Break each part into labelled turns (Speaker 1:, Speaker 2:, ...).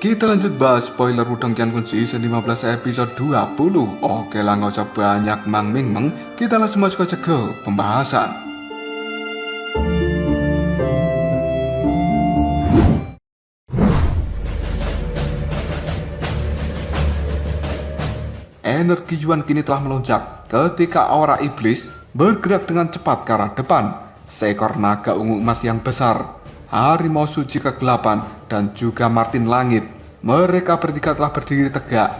Speaker 1: Kita lanjut bahas spoiler Wudong Qiankun season 15 episode 20. Oke lah, nggak usah banyak meng, kita langsung masuk aja ke pembahasan. Energi Yuan kini telah melonjak ketika aura iblis bergerak dengan cepat ke arah depan. Seekor naga ungu emas yang besar, harimau suci kegelapan, dan juga Martin Langit. Mereka bertiga telah berdiri tegak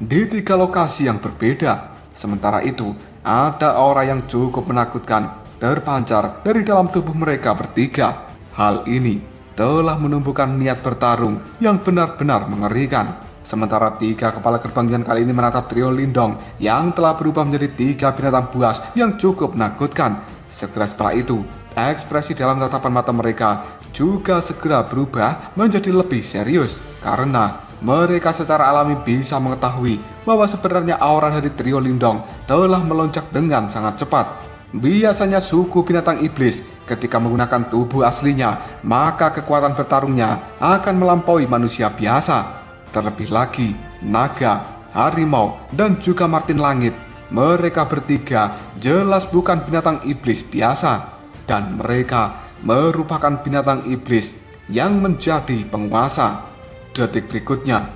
Speaker 1: di tiga lokasi yang berbeda. Sementara itu, ada aura yang cukup menakutkan terpancar dari dalam tubuh mereka bertiga. Hal ini telah menumbuhkan niat bertarung yang benar-benar mengerikan. Sementara tiga kepala gerbang Yuan kali ini menatap trio Lindong yang telah berubah menjadi tiga binatang buas yang cukup menakutkan. Segera setelah itu, ekspresi dalam tatapan mata mereka juga segera berubah menjadi lebih serius karena mereka secara alami bisa mengetahui bahwa sebenarnya aura dari trio Lindong telah melonjak dengan sangat cepat. Biasanya suku binatang iblis ketika menggunakan tubuh aslinya, maka kekuatan bertarungnya akan melampaui manusia biasa. Terlebih lagi, naga, harimau, dan juga Martin Langit, mereka bertiga jelas bukan binatang iblis biasa, dan mereka merupakan binatang iblis yang menjadi penguasa. Detik berikutnya,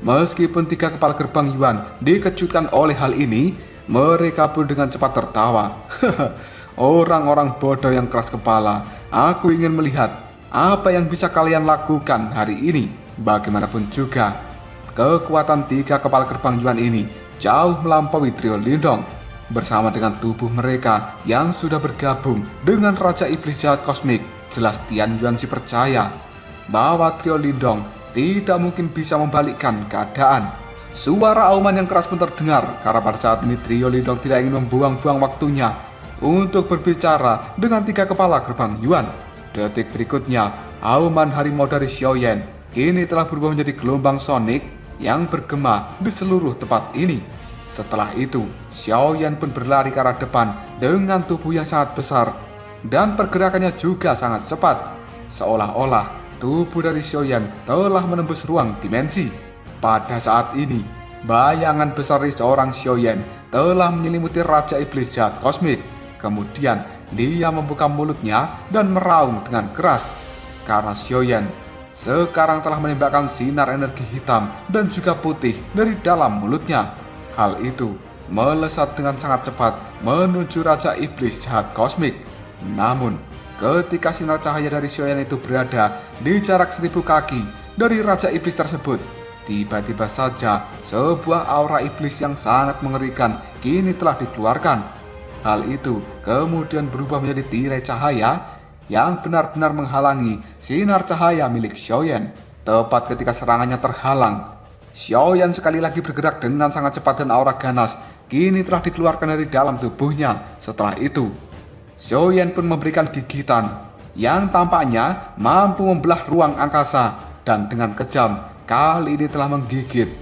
Speaker 1: meskipun tiga kepala gerbang Yuan dikejutkan oleh hal ini, mereka pun dengan cepat tertawa. Orang-orang bodoh yang keras kepala, aku ingin melihat apa yang bisa kalian lakukan hari ini. Bagaimanapun juga, kekuatan tiga kepala gerbang Yuan ini jauh melampaui trio Lindong. Bersama dengan tubuh mereka yang sudah bergabung dengan Raja Iblis Jahat Kosmik, jelas Tian Yuanzi percaya bahwa trio Lindong tidak mungkin bisa membalikkan keadaan. Suara auman yang keras pun terdengar karena pada saat ini trio Lindong tidak ingin membuang-buang waktunya untuk berbicara dengan tiga kepala gerbang Yuan. Detik berikutnya, auman harimau dari Xiaoyan kini telah berubah menjadi gelombang sonik yang bergema di seluruh tempat ini. Setelah itu, Xiaoyan pun berlari ke arah depan dengan tubuh yang sangat besar dan pergerakannya juga sangat cepat. Seolah-olah tubuh dari Xiaoyan telah menembus ruang dimensi. Pada saat ini, bayangan besar dari seorang Xiaoyan telah menyelimuti Raja Iblis Jahat Kosmik. Kemudian, dia membuka mulutnya dan meraung dengan keras. Karena Xiaoyan sekarang telah menembakkan sinar energi hitam dan juga putih dari dalam mulutnya. Hal itu melesat dengan sangat cepat menuju Raja Iblis Jahat Kosmik. Namun, ketika sinar cahaya dari Xiaoyan itu berada di jarak 1000 kaki dari Raja Iblis tersebut, tiba-tiba saja sebuah aura iblis yang sangat mengerikan kini telah dikeluarkan. Hal itu kemudian berubah menjadi tirai cahaya yang benar-benar menghalangi sinar cahaya milik Xiaoyan. Tepat ketika serangannya terhalang, Xiaoyan sekali lagi bergerak dengan sangat cepat dan aura ganas kini telah dikeluarkan dari dalam tubuhnya. Setelah itu, Xiaoyan pun memberikan gigitan yang tampaknya mampu membelah ruang angkasa dan dengan kejam kali ini telah menggigit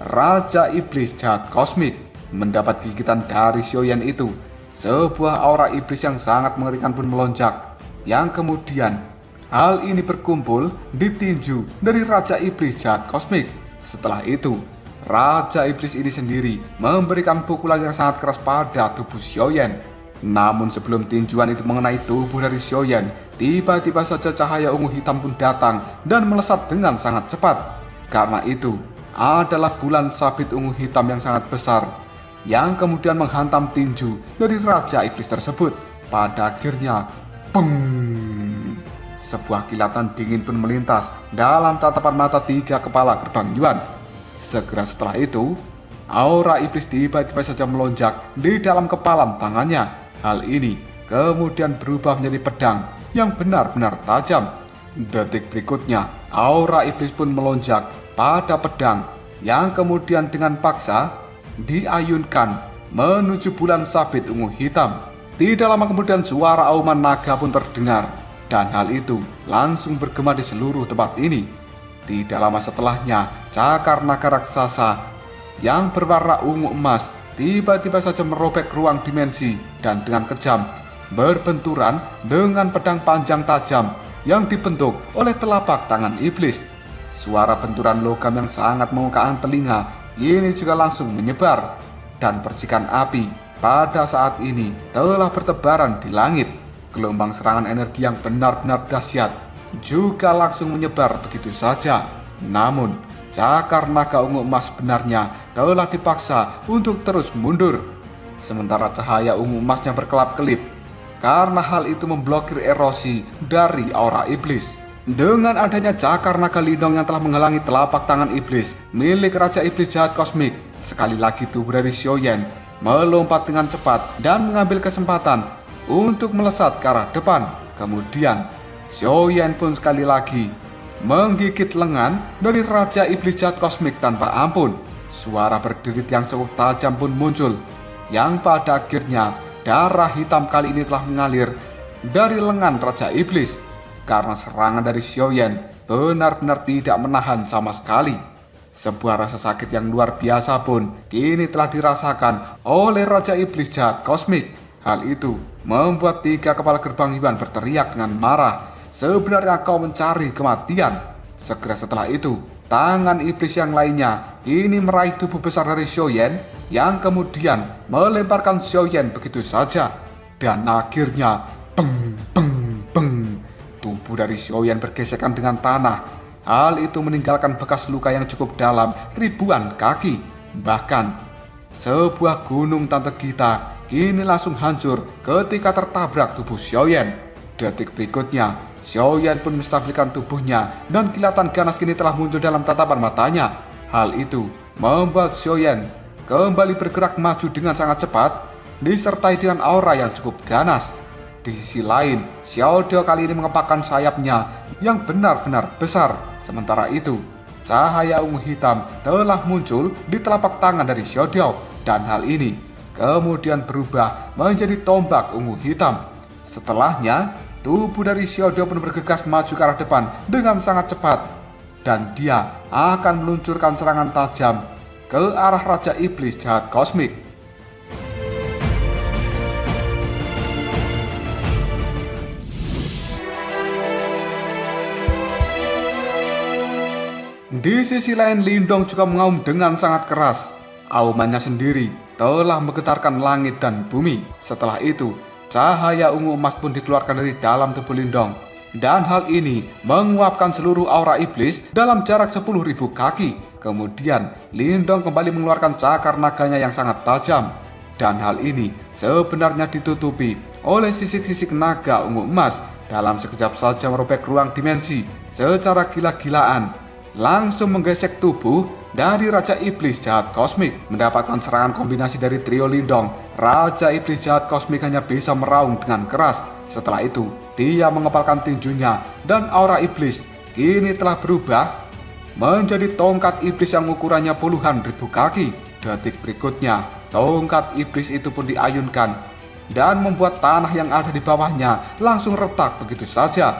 Speaker 1: Raja Iblis Jahat Kosmik. Mendapat gigitan dari Xiaoyan itu, sebuah aura iblis yang sangat mengerikan pun melonjak, yang kemudian hal ini berkumpul di tinju dari Raja Iblis Jahat Kosmik. Setelah itu, Raja Iblis ini sendiri memberikan pukulan yang sangat keras pada tubuh Xiaoyan. Namun sebelum tinjuan itu mengenai tubuh dari Xiaoyan, tiba-tiba saja cahaya ungu hitam pun datang dan melesat dengan sangat cepat. Karena itu adalah bulan sabit ungu hitam yang sangat besar yang kemudian menghantam tinju dari Raja Iblis tersebut. Pada akhirnya, peng! Sebuah kilatan dingin pun melintas dalam tatapan mata tiga kepala gerbang Yuan. Segera setelah itu, aura iblis tiba-tiba saja melonjak di dalam kepalan tangannya. Hal ini kemudian berubah menjadi pedang yang benar-benar tajam. Detik berikutnya, aura iblis pun melonjak pada pedang yang kemudian dengan paksa diayunkan menuju bulan sabit ungu hitam. Tidak lama kemudian suara auman naga pun terdengar, dan hal itu langsung bergema di seluruh tempat ini. Tidak lama setelahnya, cakar naga raksasa yang berwarna ungu emas tiba-tiba saja merobek ruang dimensi dan dengan kejam berbenturan dengan pedang panjang tajam yang dibentuk oleh telapak tangan iblis. Suara benturan logam yang sangat memekakkan telinga ini juga langsung menyebar, dan percikan api pada saat ini telah bertebaran di langit. Gelombang serangan energi yang benar-benar dahsyat juga langsung menyebar begitu saja. Namun, cakar naga ungu emas sebenarnya telah dipaksa untuk terus mundur. Sementara cahaya ungu emasnya berkelap-kelip, karena hal itu memblokir erosi dari aura iblis. Dengan adanya cakar naga lindung yang telah menghalangi telapak tangan iblis milik Raja Iblis Jahat Kosmik, sekali lagi tubuh dari Xiaoyan melompat dengan cepat dan mengambil kesempatan untuk melesat ke arah depan. Kemudian, Xiaoyan pun sekali lagi menggigit lengan dari Raja Iblis Jahat Kosmik tanpa ampun. Suara berderit yang cukup tajam pun muncul, yang pada akhirnya darah hitam kali ini telah mengalir dari lengan Raja Iblis. Karena serangan dari Xiaoyan benar-benar tidak menahan sama sekali. Sebuah rasa sakit yang luar biasa pun kini telah dirasakan oleh Raja Iblis Jahat Kosmik. Hal itu membuat 3 kepala gerbang Yuan berteriak dengan marah. Sebenarnya kau mencari kematian. Segera setelah itu, tangan iblis yang lainnya ini meraih tubuh besar dari Xiaoyan, yang kemudian melemparkan Xiaoyan begitu saja. Dan akhirnya, peng, peng, peng, tubuh dari Xiaoyan bergesekan dengan tanah. Hal itu meninggalkan bekas luka yang cukup dalam ribuan kaki. Bahkan, sebuah gunung tante Gita kini langsung hancur ketika tertabrak tubuh Xiaoyan. Detik berikutnya, Xiaoyan pun menstabilkan tubuhnya dan kilatan ganas kini telah muncul dalam tatapan matanya. Hal itu membuat Xiaoyan kembali bergerak maju dengan sangat cepat, disertai dengan aura yang cukup ganas. Di sisi lain, Xiao Diao kali ini mengepakkan sayapnya yang benar-benar besar. Sementara itu, cahaya ungu hitam telah muncul di telapak tangan dari Xiao Diao, dan hal ini kemudian berubah menjadi tombak ungu hitam. Setelahnya, tubuh dari Xiao Diao pun bergegas maju ke arah depan dengan sangat cepat, dan dia akan meluncurkan serangan tajam ke arah Raja Iblis Jahat Kosmik. Di sisi lain, Lindong juga mengaum dengan sangat keras. Aumannya sendiri telah menggetarkan langit dan bumi. Setelah itu, cahaya ungu emas pun dikeluarkan dari dalam tubuh Lindong. Dan hal ini menguapkan seluruh aura iblis dalam jarak 10.000 kaki. Kemudian, Lindong kembali mengeluarkan cakar naganya yang sangat tajam. Dan hal ini sebenarnya ditutupi oleh sisik-sisik naga ungu emas. Dalam sekejap saja merobek ruang dimensi secara gila-gilaan, langsung menggesek tubuh dari Raja Iblis Jahat Kosmik. Mendapatkan serangan kombinasi dari trio Lindong, Raja Iblis Jahat Kosmik hanya bisa meraung dengan keras. Setelah itu, dia mengepalkan tinjunya dan aura iblis kini telah berubah menjadi tongkat iblis yang ukurannya puluhan ribu kaki. Detik berikutnya, tongkat iblis itu pun diayunkan dan membuat tanah yang ada di bawahnya langsung retak begitu saja.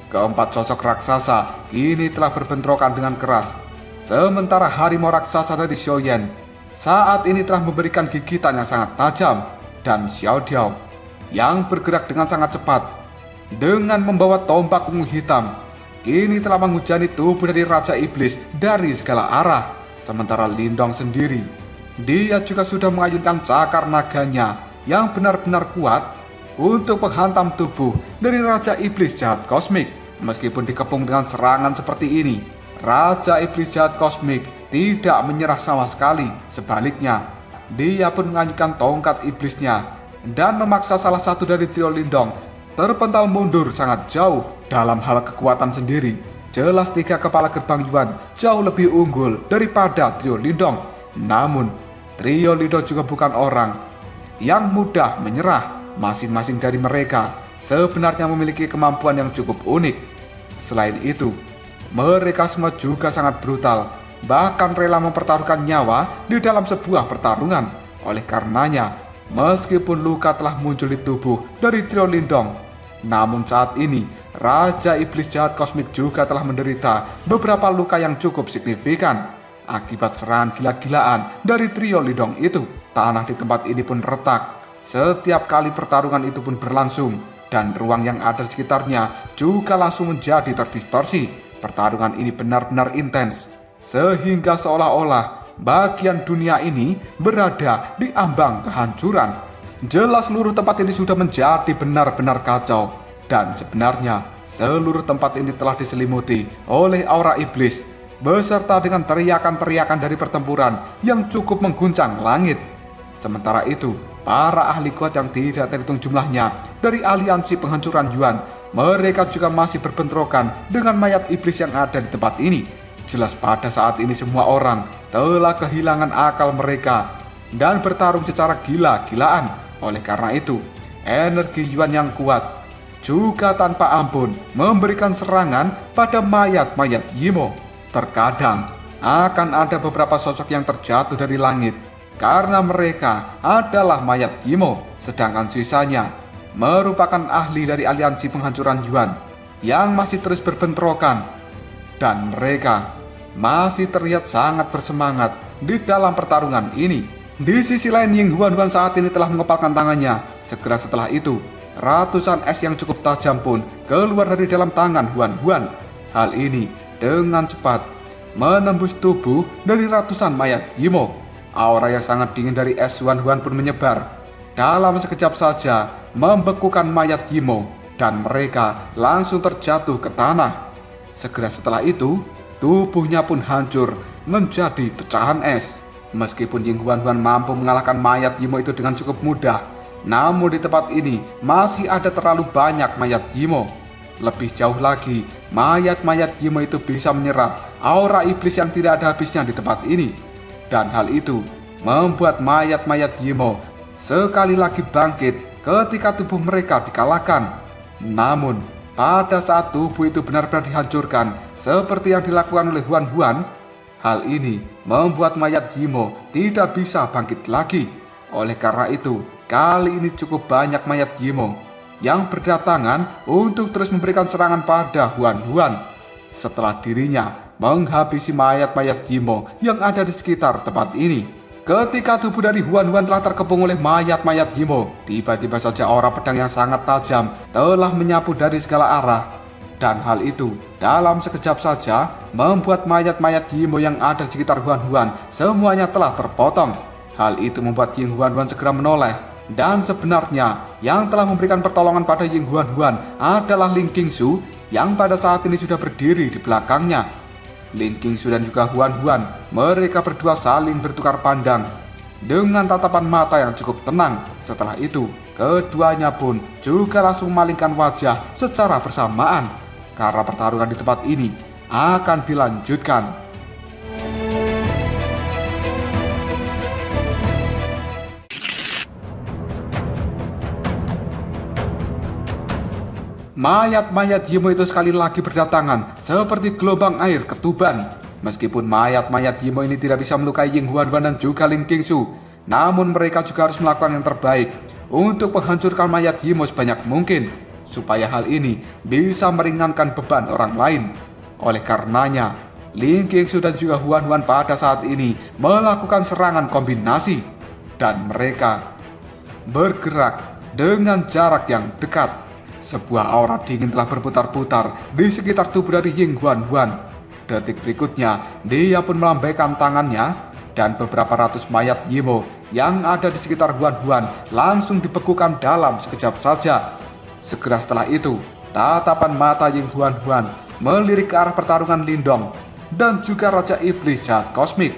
Speaker 1: Keempat sosok raksasa kini telah berbentrokan dengan keras. Sementara harimau raksasa dari Xiaoyan saat ini telah memberikan gigitan yang sangat tajam, dan Xiao Diao yang bergerak dengan sangat cepat dengan membawa tombak ungu hitam kini telah menghujani tubuh dari Raja Iblis dari segala arah. Sementara Lindong sendiri, dia juga sudah mengayunkan cakar naganya yang benar-benar kuat untuk menghantam tubuh dari Raja Iblis Jahat Kosmik. Meskipun dikepung dengan serangan seperti ini, Raja Iblis Jahat Kosmik tidak menyerah sama sekali. Sebaliknya, dia pun mengayunkan tongkat iblisnya dan memaksa salah satu dari trio Lindong terpental mundur sangat jauh. Dalam hal kekuatan sendiri, jelas 3 kepala gerbang Yuan jauh lebih unggul daripada trio Lindong. Namun, trio Lindong juga bukan orang yang mudah menyerah. Masing-masing dari mereka sebenarnya memiliki kemampuan yang cukup unik. Selain itu, mereka semua juga sangat brutal, bahkan rela mempertaruhkan nyawa di dalam sebuah pertarungan. Oleh karenanya, meskipun luka telah muncul di tubuh dari trio Lindong, namun saat ini Raja Iblis Jahat Kosmik juga telah menderita beberapa luka yang cukup signifikan. Akibat serangan gila-gilaan dari trio Lindong itu, tanah di tempat ini pun retak. Setiap kali pertarungan itu pun berlangsung, dan ruang yang ada di sekitarnya juga langsung menjadi terdistorsi. Pertarungan ini benar-benar intens, sehingga seolah-olah bagian dunia ini berada di ambang kehancuran. Jelas seluruh tempat ini sudah menjadi benar-benar kacau, dan sebenarnya seluruh tempat ini telah diselimuti oleh aura iblis, beserta dengan teriakan-teriakan dari pertempuran yang cukup mengguncang langit. Sementara itu, para ahli kuat yang tidak terhitung jumlahnya dari aliansi penghancuran Yuan, mereka juga masih berbentrokan dengan mayat iblis yang ada di tempat ini. Jelas pada saat ini semua orang telah kehilangan akal mereka dan bertarung secara gila-gilaan. Oleh karena itu, energi Yuan yang kuat juga tanpa ampun memberikan serangan pada mayat-mayat Yimo. Terkadang akan ada beberapa sosok yang terjatuh dari langit karena mereka adalah mayat Yimo, sedangkan sisanya merupakan ahli dari aliansi penghancuran Yuan yang masih terus berbentrokan, dan mereka masih terlihat sangat bersemangat di dalam pertarungan ini. Di sisi lain, Ying Huan saat ini telah mengepalkan tangannya. Segera setelah itu, ratusan es yang cukup tajam pun keluar dari dalam tangan Huan. Hal ini dengan cepat menembus tubuh dari ratusan mayat Yimo. Aura yang sangat dingin dari es Huan pun menyebar. Dalam sekejap saja membekukan mayat Yimo, dan mereka langsung terjatuh ke tanah. Segera setelah itu, tubuhnya pun hancur menjadi pecahan es. Meskipun Ying Huan mampu mengalahkan mayat Yimo itu dengan cukup mudah, namun di tempat ini masih ada terlalu banyak mayat Yimo. Lebih jauh lagi, mayat-mayat Yimo itu bisa menyerap aura iblis yang tidak ada habisnya di tempat ini. Dan hal itu membuat mayat-mayat Yimo sekali lagi bangkit ketika tubuh mereka dikalahkan. Namun, pada saat tubuh itu benar-benar dihancurkan seperti yang dilakukan oleh Huan, hal ini membuat mayat Yimo tidak bisa bangkit lagi. Oleh karena itu, kali ini cukup banyak mayat Yimo yang berdatangan untuk terus memberikan serangan pada Huan. Setelah dirinya menghabisi mayat-mayat Yimo yang ada di sekitar tempat ini. Ketika tubuh dari Huan telah terkepung oleh mayat-mayat Yimo, tiba-tiba saja aura pedang yang sangat tajam telah menyapu dari segala arah. Dan hal itu dalam sekejap saja membuat mayat-mayat Yimo yang ada di sekitar Huan semuanya telah terpotong. Hal itu membuat Ying Huan segera menoleh. Dan sebenarnya yang telah memberikan pertolongan pada Ying Huan adalah Ling Qingsu yang pada saat ini sudah berdiri di belakangnya. Ling Qingsu dan juga Huan, mereka berdua saling bertukar pandang dengan tatapan mata yang cukup tenang. Setelah itu, keduanya pun juga langsung memalingkan wajah secara bersamaan karena pertarungan di tempat ini akan dilanjutkan. Mayat-mayat Yimo itu sekali lagi berdatangan seperti gelombang air ketuban. Meskipun mayat-mayat Yimo ini tidak bisa melukai Ying Huan dan juga Ling Qingsu, namun mereka juga harus melakukan yang terbaik untuk menghancurkan mayat Yimo sebanyak mungkin, supaya hal ini bisa meringankan beban orang lain. Oleh karenanya, Ling Qingsu dan juga Huan pada saat ini melakukan serangan kombinasi, dan mereka bergerak dengan jarak yang dekat. Sebuah aura dingin telah berputar-putar di sekitar tubuh dari Ying Huan. Detik berikutnya, dia pun melambaikan tangannya, dan beberapa ratus mayat Yimo yang ada di sekitar Huan langsung dibekukan dalam sekejap saja. Segera setelah itu, tatapan mata Ying Huan melirik ke arah pertarungan Lindong dan juga Raja Iblis Jahat Kosmik.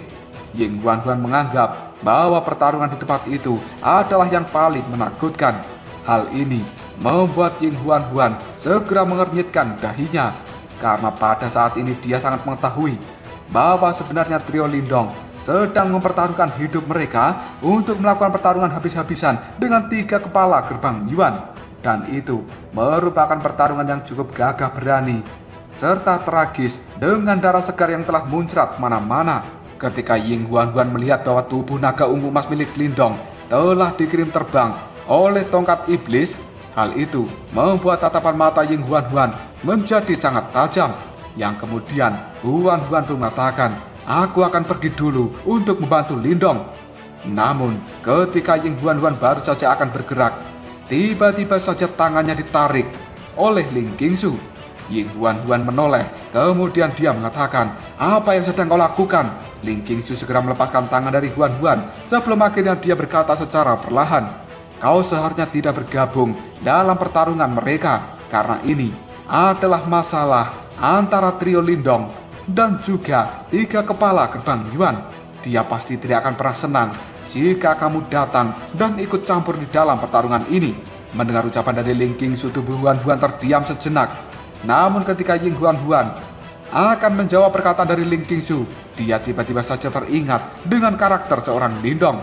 Speaker 1: Ying Huan menganggap bahwa pertarungan di tempat itu adalah yang paling menakutkan. Hal ini membuat Ying Huan segera mengernyitkan dahinya, karena pada saat ini dia sangat mengetahui bahwa sebenarnya trio Lindong sedang mempertaruhkan hidup mereka untuk melakukan pertarungan habis-habisan dengan 3 kepala gerbang Yuan. Dan itu merupakan pertarungan yang cukup gagah berani serta tragis dengan darah segar yang telah muncrat kemana-mana. Ketika Ying Huan melihat bahwa tubuh naga ungu emas milik Lindong telah dikirim terbang oleh tongkat iblis, hal itu membuat tatapan mata Ying Huan menjadi sangat tajam, yang kemudian Huan pun mengatakan, "Aku akan pergi dulu untuk membantu Lindong." Namun ketika Ying Huan baru saja akan bergerak, tiba-tiba saja tangannya ditarik oleh Ling Qingsu. Ying Huan menoleh, kemudian dia mengatakan, "Apa yang sedang kau lakukan?" Ling Qingsu segera melepaskan tangan dari Huan sebelum akhirnya dia berkata secara perlahan, "Kau seharusnya tidak bergabung dalam pertarungan mereka, karena ini adalah masalah antara trio Lindong dan juga 3 kepala gerbang Yuan. Dia pasti tidak akan pernah senang jika kamu datang dan ikut campur di dalam pertarungan ini." Mendengar ucapan dari Ling Qingsu, tubuh Huan terdiam sejenak. Namun ketika Ying Huan akan menjawab perkataan dari Ling Qingsu, dia tiba-tiba saja teringat dengan karakter seorang Lindong.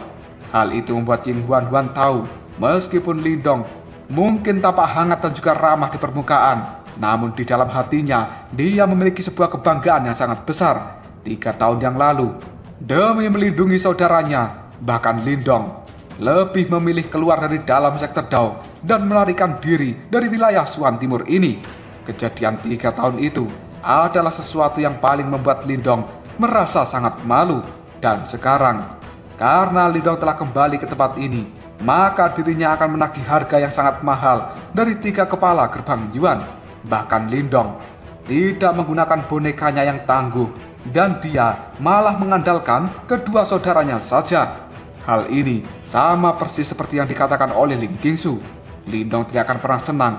Speaker 1: Hal itu membuat Ying Huan tahu, meskipun Lindong mungkin tampak hangat dan juga ramah di permukaan, namun di dalam hatinya dia memiliki sebuah kebanggaan yang sangat besar. 3 tahun yang lalu, demi melindungi saudaranya, bahkan Lindong lebih memilih keluar dari dalam sektor Dao dan melarikan diri dari wilayah Suan Timur ini. Kejadian 3 tahun itu adalah sesuatu yang paling membuat Lindong merasa sangat malu. Dan sekarang, karena Lindong telah kembali ke tempat ini, maka dirinya akan menagih harga yang sangat mahal dari 3 kepala gerbang Yuan. Bahkan Lindong tidak menggunakan bonekanya yang tangguh, dan dia malah mengandalkan kedua saudaranya saja. Hal ini sama persis seperti yang dikatakan oleh Ling Qingsu. Lindong tidak akan pernah senang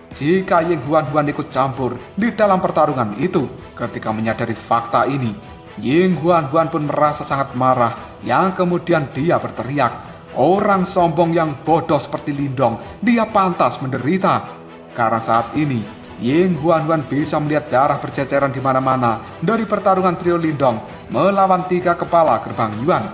Speaker 1: jika Ying Huan ikut campur di dalam pertarungan itu. Ketika menyadari fakta ini, Ying Huan pun merasa sangat marah, yang kemudian dia berteriak, "Orang sombong yang bodoh seperti Lindong, dia pantas menderita." Karena saat ini Ying Huan bisa melihat darah berceceran di mana-mana dari pertarungan trio Lindong melawan 3 kepala gerbang Yuan.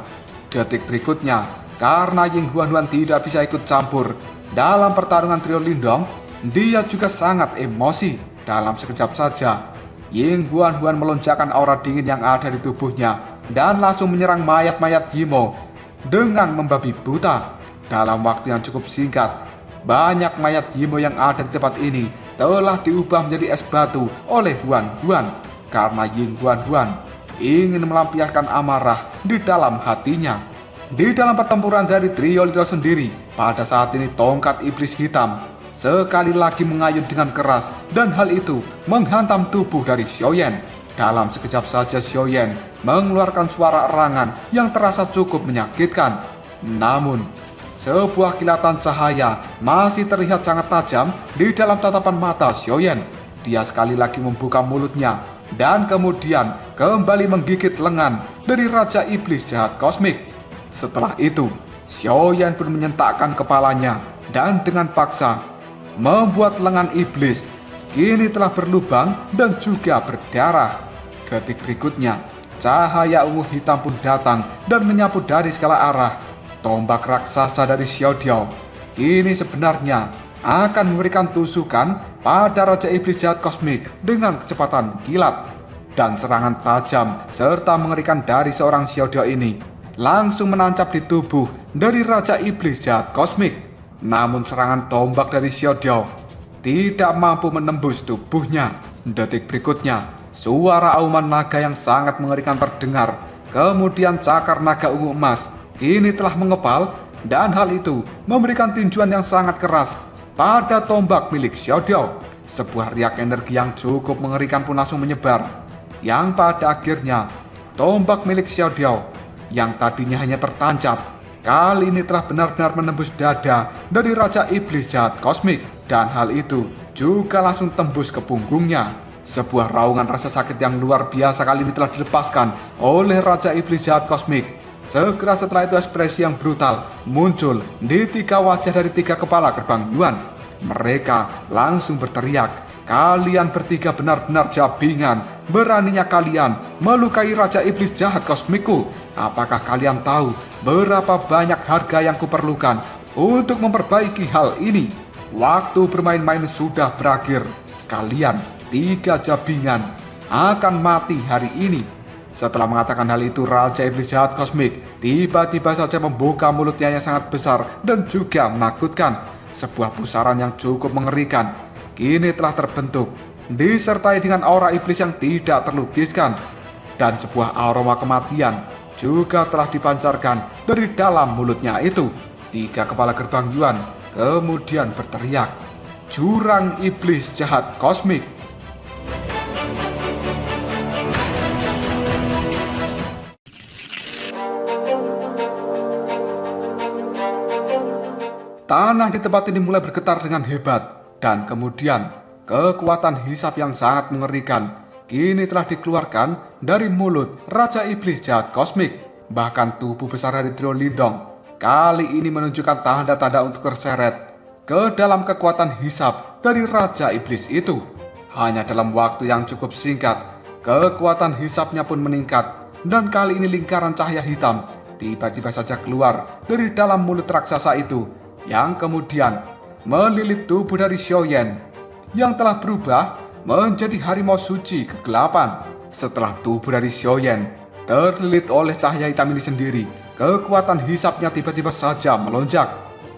Speaker 1: Detik berikutnya, karena Ying Huan tidak bisa ikut campur dalam pertarungan trio Lindong, dia juga sangat emosi. Dalam sekejap saja, Ying Huan melonjakkan aura dingin yang ada di tubuhnya dan langsung menyerang mayat-mayat Yimo dengan membabi buta. Dalam waktu yang cukup singkat, banyak mayat Yimo yang ada di tempat ini telah diubah menjadi es batu oleh Huan karena Ying Huan ingin melampiaskan amarah di dalam hatinya. Di dalam pertempuran dari trio Lindong sendiri, pada saat ini tongkat iblis hitam sekali lagi mengayun dengan keras, dan hal itu menghantam tubuh dari Xiaoyan. Dalam sekejap saja Xiaoyan mengeluarkan suara erangan yang terasa cukup menyakitkan. Namun, sebuah kilatan cahaya masih terlihat sangat tajam di dalam tatapan mata Xiaoyan. Dia sekali lagi membuka mulutnya dan kemudian kembali menggigit lengan dari Raja Iblis Jahat Kosmik. Setelah itu, Xiaoyan pun menyentakkan kepalanya dan dengan paksa membuat lengan iblis kini telah berlubang dan juga berdarah. Detik berikutnya, cahaya ungu hitam pun datang dan menyapu dari segala arah. Tombak raksasa dari Xiao Diao ini sebenarnya akan memberikan tusukan pada Raja Iblis Jahat Kosmik dengan kecepatan kilat. Dan serangan tajam serta mengerikan dari seorang Xiao Diao ini langsung menancap di tubuh dari Raja Iblis Jahat Kosmik. Namun serangan tombak dari Xiao Diao tidak mampu menembus tubuhnya. Detik berikutnya, suara auman naga yang sangat mengerikan terdengar. Kemudian cakar naga ungu emas kini telah mengepal, dan hal itu memberikan tinjuan yang sangat keras pada tombak milik Xiao Diao. Sebuah riak energi yang cukup mengerikan pun langsung menyebar, yang pada akhirnya tombak milik Xiao Diao yang tadinya hanya tertancap, kali ini telah benar-benar menembus dada dari Raja Iblis Jahat Kosmik, dan hal itu juga langsung tembus ke punggungnya. Sebuah raungan rasa sakit yang luar biasa kali ini telah dilepaskan oleh Raja Iblis Jahat Kosmik. Segera setelah itu ekspresi yang brutal muncul di 3 wajah dari 3 kepala gerbang Yuan. Mereka langsung berteriak, "Kalian bertiga benar-benar jabingan. Beraninya kalian melukai Raja Iblis Jahat Kosmikku. Apakah kalian tahu berapa banyak harga yang kuperlukan untuk memperbaiki hal ini? Waktu bermain-main sudah berakhir. Kalian 3 jabingan akan mati hari ini." Setelah mengatakan hal itu, Raja Iblis Jahat Kosmik tiba-tiba saja membuka mulutnya yang sangat besar dan juga menakutkan. Sebuah pusaran yang cukup mengerikan kini telah terbentuk, disertai dengan aura iblis yang tidak terlukiskan, dan sebuah aroma kematian juga telah dipancarkan dari dalam mulutnya itu. 3 kepala gerbang Yuan kemudian berteriak, "Jurang Iblis Jahat Kosmik." Tanah di tempat ini mulai bergetar dengan hebat. Dan kemudian, kekuatan hisap yang sangat mengerikan kini telah dikeluarkan dari mulut Raja Iblis Jahat Kosmik. Bahkan tubuh besar dari trio Lindong kali ini menunjukkan tanda-tanda untuk terseret ke dalam kekuatan hisap dari Raja Iblis itu. Hanya dalam waktu yang cukup singkat, kekuatan hisapnya pun meningkat. Dan kali ini lingkaran cahaya hitam tiba-tiba saja keluar dari dalam mulut raksasa itu, yang kemudian melilit tubuh dari Xiaoyan yang telah berubah menjadi harimau suci kegelapan. Setelah tubuh dari Xiaoyan terlilit oleh cahaya hitam ini sendiri, kekuatan hisapnya tiba-tiba saja melonjak.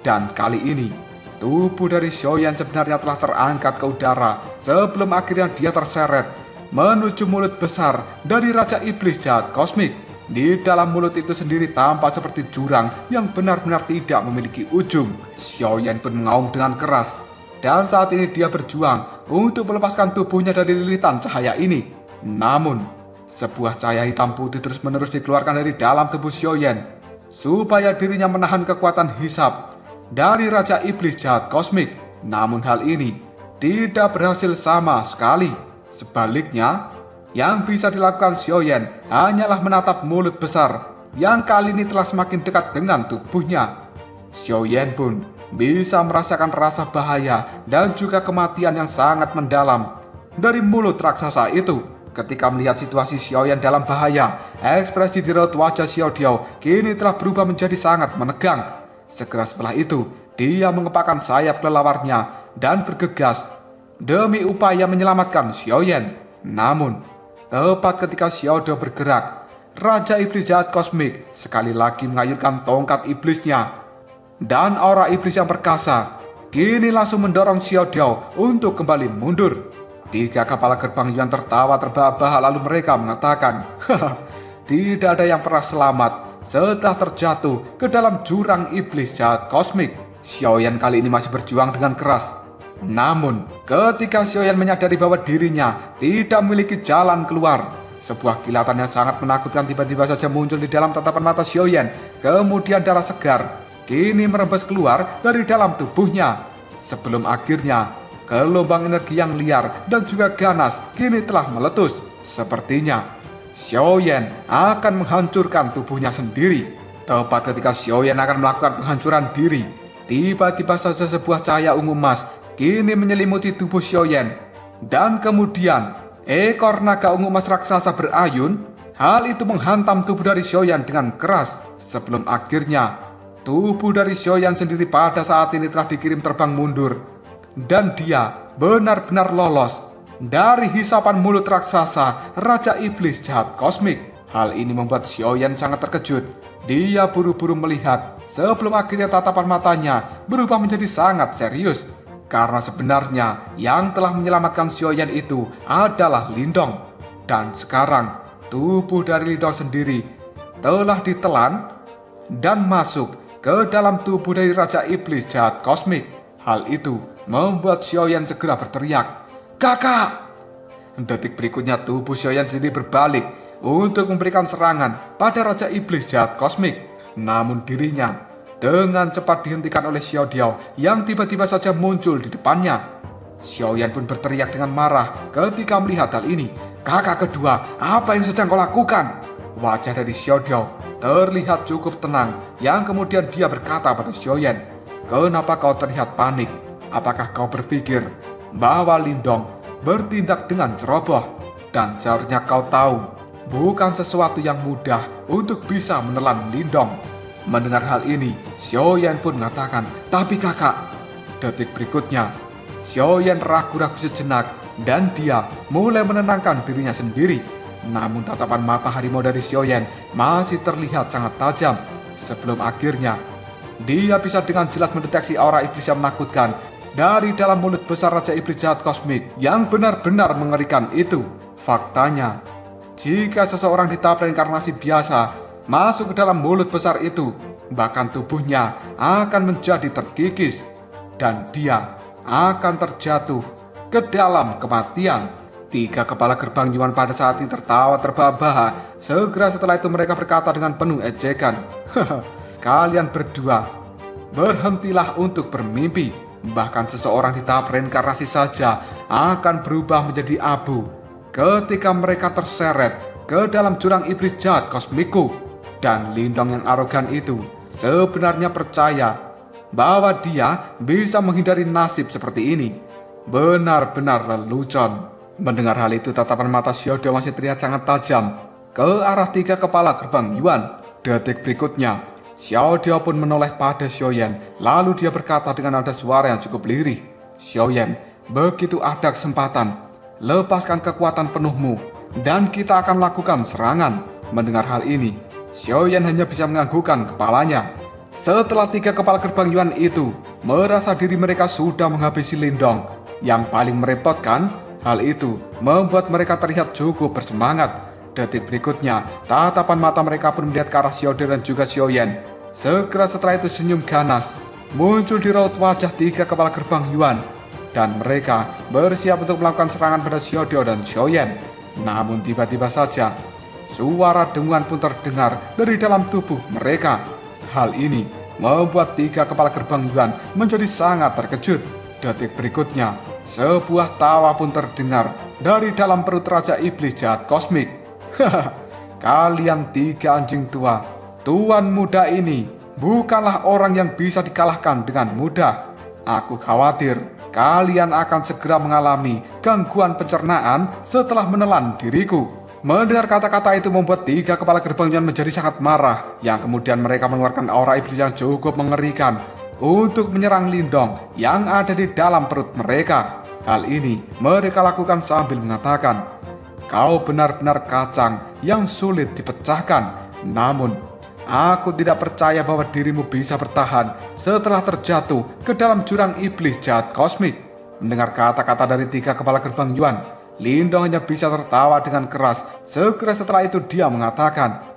Speaker 1: Dan kali ini, tubuh dari Xiaoyan sebenarnya telah terangkat ke udara sebelum akhirnya dia terseret menuju mulut besar dari Raja Iblis Jahat Kosmik. Di dalam mulut itu sendiri tampak seperti jurang yang benar-benar tidak memiliki ujung. Xiaoyan pun mengaum dengan keras. Dan saat ini dia berjuang untuk melepaskan tubuhnya dari lilitan cahaya ini. Namun, sebuah cahaya hitam putih terus-menerus dikeluarkan dari dalam tubuh Xiaoyan supaya dirinya menahan kekuatan hisap dari Raja Iblis Jahat Kosmik. Namun hal ini tidak berhasil sama sekali. Sebaliknya, yang bisa dilakukan Xiaoyan hanyalah menatap mulut besar yang kali ini telah semakin dekat dengan tubuhnya. Xiaoyan pun bisa merasakan rasa bahaya dan juga kematian yang sangat mendalam dari mulut raksasa itu. Ketika melihat situasi Xiaoyan dalam bahaya, ekspresi di raut wajah Xiao Diao kini telah berubah menjadi sangat menegang. Segera setelah itu, dia mengepakkan sayap kelelawarnya dan bergegas demi upaya menyelamatkan Xiaoyan. Namun, tepat ketika Xiao Diao bergerak, Raja Iblis Jahat Kosmik sekali lagi mengayunkan tongkat iblisnya. Dan aura iblis yang perkasa kini langsung mendorong Xiao Diao untuk kembali mundur. Tiga kepala gerbang Yuan tertawa terbahak-bahak lalu mereka mengatakan, tidak ada yang pernah selamat setelah terjatuh ke dalam jurang iblis jahat kosmik. Xiaoyan kali ini masih berjuang dengan keras. Namun, ketika Xiaoyan menyadari bahwa dirinya tidak memiliki jalan keluar, sebuah kilatan yang sangat menakutkan tiba-tiba saja muncul di dalam tatapan mata Xiaoyan. Kemudian darah segar kini merembes keluar dari dalam tubuhnya. Sebelum akhirnya, gelombang energi yang liar dan juga ganas kini telah meletus. Sepertinya, Xiaoyan akan menghancurkan tubuhnya sendiri. Tepat ketika Xiaoyan akan melakukan penghancuran diri, tiba-tiba saja sebuah cahaya ungu emas kini menyelimuti tubuh Xiaoyan. Dan kemudian, ekor naga ungu emas raksasa berayun. Hal itu menghantam tubuh dari Xiaoyan dengan keras. Sebelum akhirnya, tubuh dari Xiaoyan sendiri pada saat ini telah dikirim terbang mundur. Dan dia benar-benar lolos dari hisapan mulut raksasa Raja Iblis Jahat Kosmik. Hal ini membuat Xiaoyan sangat terkejut. Dia buru-buru melihat sebelum akhirnya tatapan matanya berubah menjadi sangat serius. Karena sebenarnya yang telah menyelamatkan Xiaoyan itu adalah Lindong. Dan sekarang tubuh dari Lindong sendiri telah ditelan dan masuk ke dalam tubuh dari Raja Iblis Jahat Kosmik. Hal itu membuat Xiaoyan segera berteriak, "Kakak!" Detik berikutnya tubuh Xiaoyan sendiri berbalik untuk memberikan serangan pada Raja Iblis Jahat Kosmik. Namun dirinya dengan cepat dihentikan oleh Xiao Diao yang tiba-tiba saja muncul di depannya. Xiaoyan pun berteriak dengan marah ketika melihat hal ini. "Kakak kedua, apa yang sedang kau lakukan?" Wajah dari Xiao Diao terlihat cukup tenang, yang kemudian dia berkata pada Xiaoyan, "Kenapa kau terlihat panik? Apakah kau berpikir bahwa Lindong bertindak dengan ceroboh? Dan seharusnya kau tahu, bukan sesuatu yang mudah untuk bisa menelan Lindong." Mendengar hal ini, Xiaoyan pun mengatakan, "Tapi kakak." Detik berikutnya, Xiaoyan ragu-ragu sejenak dan dia mulai menenangkan dirinya sendiri. Namun tatapan mata harimau dari Xiaoyan masih terlihat sangat tajam. Sebelum akhirnya, dia bisa dengan jelas mendeteksi aura iblis yang menakutkan dari dalam mulut besar Raja Iblis Jahat Kosmik yang benar-benar mengerikan itu. Faktanya, jika seseorang di tahap reinkarnasi biasa masuk ke dalam mulut besar itu, bahkan tubuhnya akan menjadi terkikis dan dia akan terjatuh ke dalam kematian. Tiga kepala gerbang Yuan pada saat ini tertawa terbahak-bahak. Segera setelah itu mereka berkata dengan penuh ejekan, "Kalian berdua berhentilah untuk bermimpi. Bahkan seseorang di tahap reinkarnasi saja akan berubah menjadi abu ketika mereka terseret ke dalam jurang iblis jahat kosmikku. Dan Lindong yang arogan itu sebenarnya percaya bahwa dia bisa menghindari nasib seperti ini. Benar-benar lelucon. Mendengar hal itu, tatapan mata Xiaodio masih terlihat sangat tajam ke arah 3 kepala gerbang Yuan. Detik berikutnya, Xiaodio pun menoleh pada Xiaoyan. Lalu dia berkata dengan nada suara yang cukup lirih, "Xiaoyan, begitu ada kesempatan, lepaskan kekuatan penuhmu dan kita akan lakukan serangan." Mendengar hal ini, Xiaoyan hanya bisa menganggukkan kepalanya. Setelah 3 kepala gerbang Yuan itu merasa diri mereka sudah menghabisi Lindong, yang paling merepotkan, hal itu membuat mereka terlihat cukup bersemangat. Detik berikutnya, tatapan mata mereka pun melihat ke arah Xiaodio dan juga Xiaoyan. Segera setelah itu senyum ganas muncul di raut wajah 3 kepala gerbang Yuan, dan mereka bersiap untuk melakukan serangan pada Xiaodio dan Xiaoyan. Namun tiba-tiba saja, suara dengungan pun terdengar dari dalam tubuh mereka. Hal ini membuat 3 kepala gerbang Yuan menjadi sangat terkejut. Detik berikutnya, sebuah tawa pun terdengar dari dalam perut Raja Iblis Jahat Kosmik. Hahaha, kalian 3 anjing tua, tuan muda ini bukanlah orang yang bisa dikalahkan dengan mudah. Aku khawatir kalian akan segera mengalami gangguan pencernaan setelah menelan diriku. Mendengar kata-kata itu membuat 3 kepala gerbang Yuan menjadi sangat marah, yang kemudian mereka mengeluarkan aura iblis yang cukup mengerikan untuk menyerang Lindong yang ada di dalam perut mereka. Hal ini mereka lakukan sambil mengatakan, "Kau benar-benar kacang yang sulit dipecahkan. Namun, aku tidak percaya bahwa dirimu bisa bertahan setelah terjatuh ke dalam jurang iblis jahat kosmik." Mendengar kata-kata dari 3 kepala gerbang Yuan, Lindong hanya bisa tertawa dengan keras. Segera setelah itu dia mengatakan,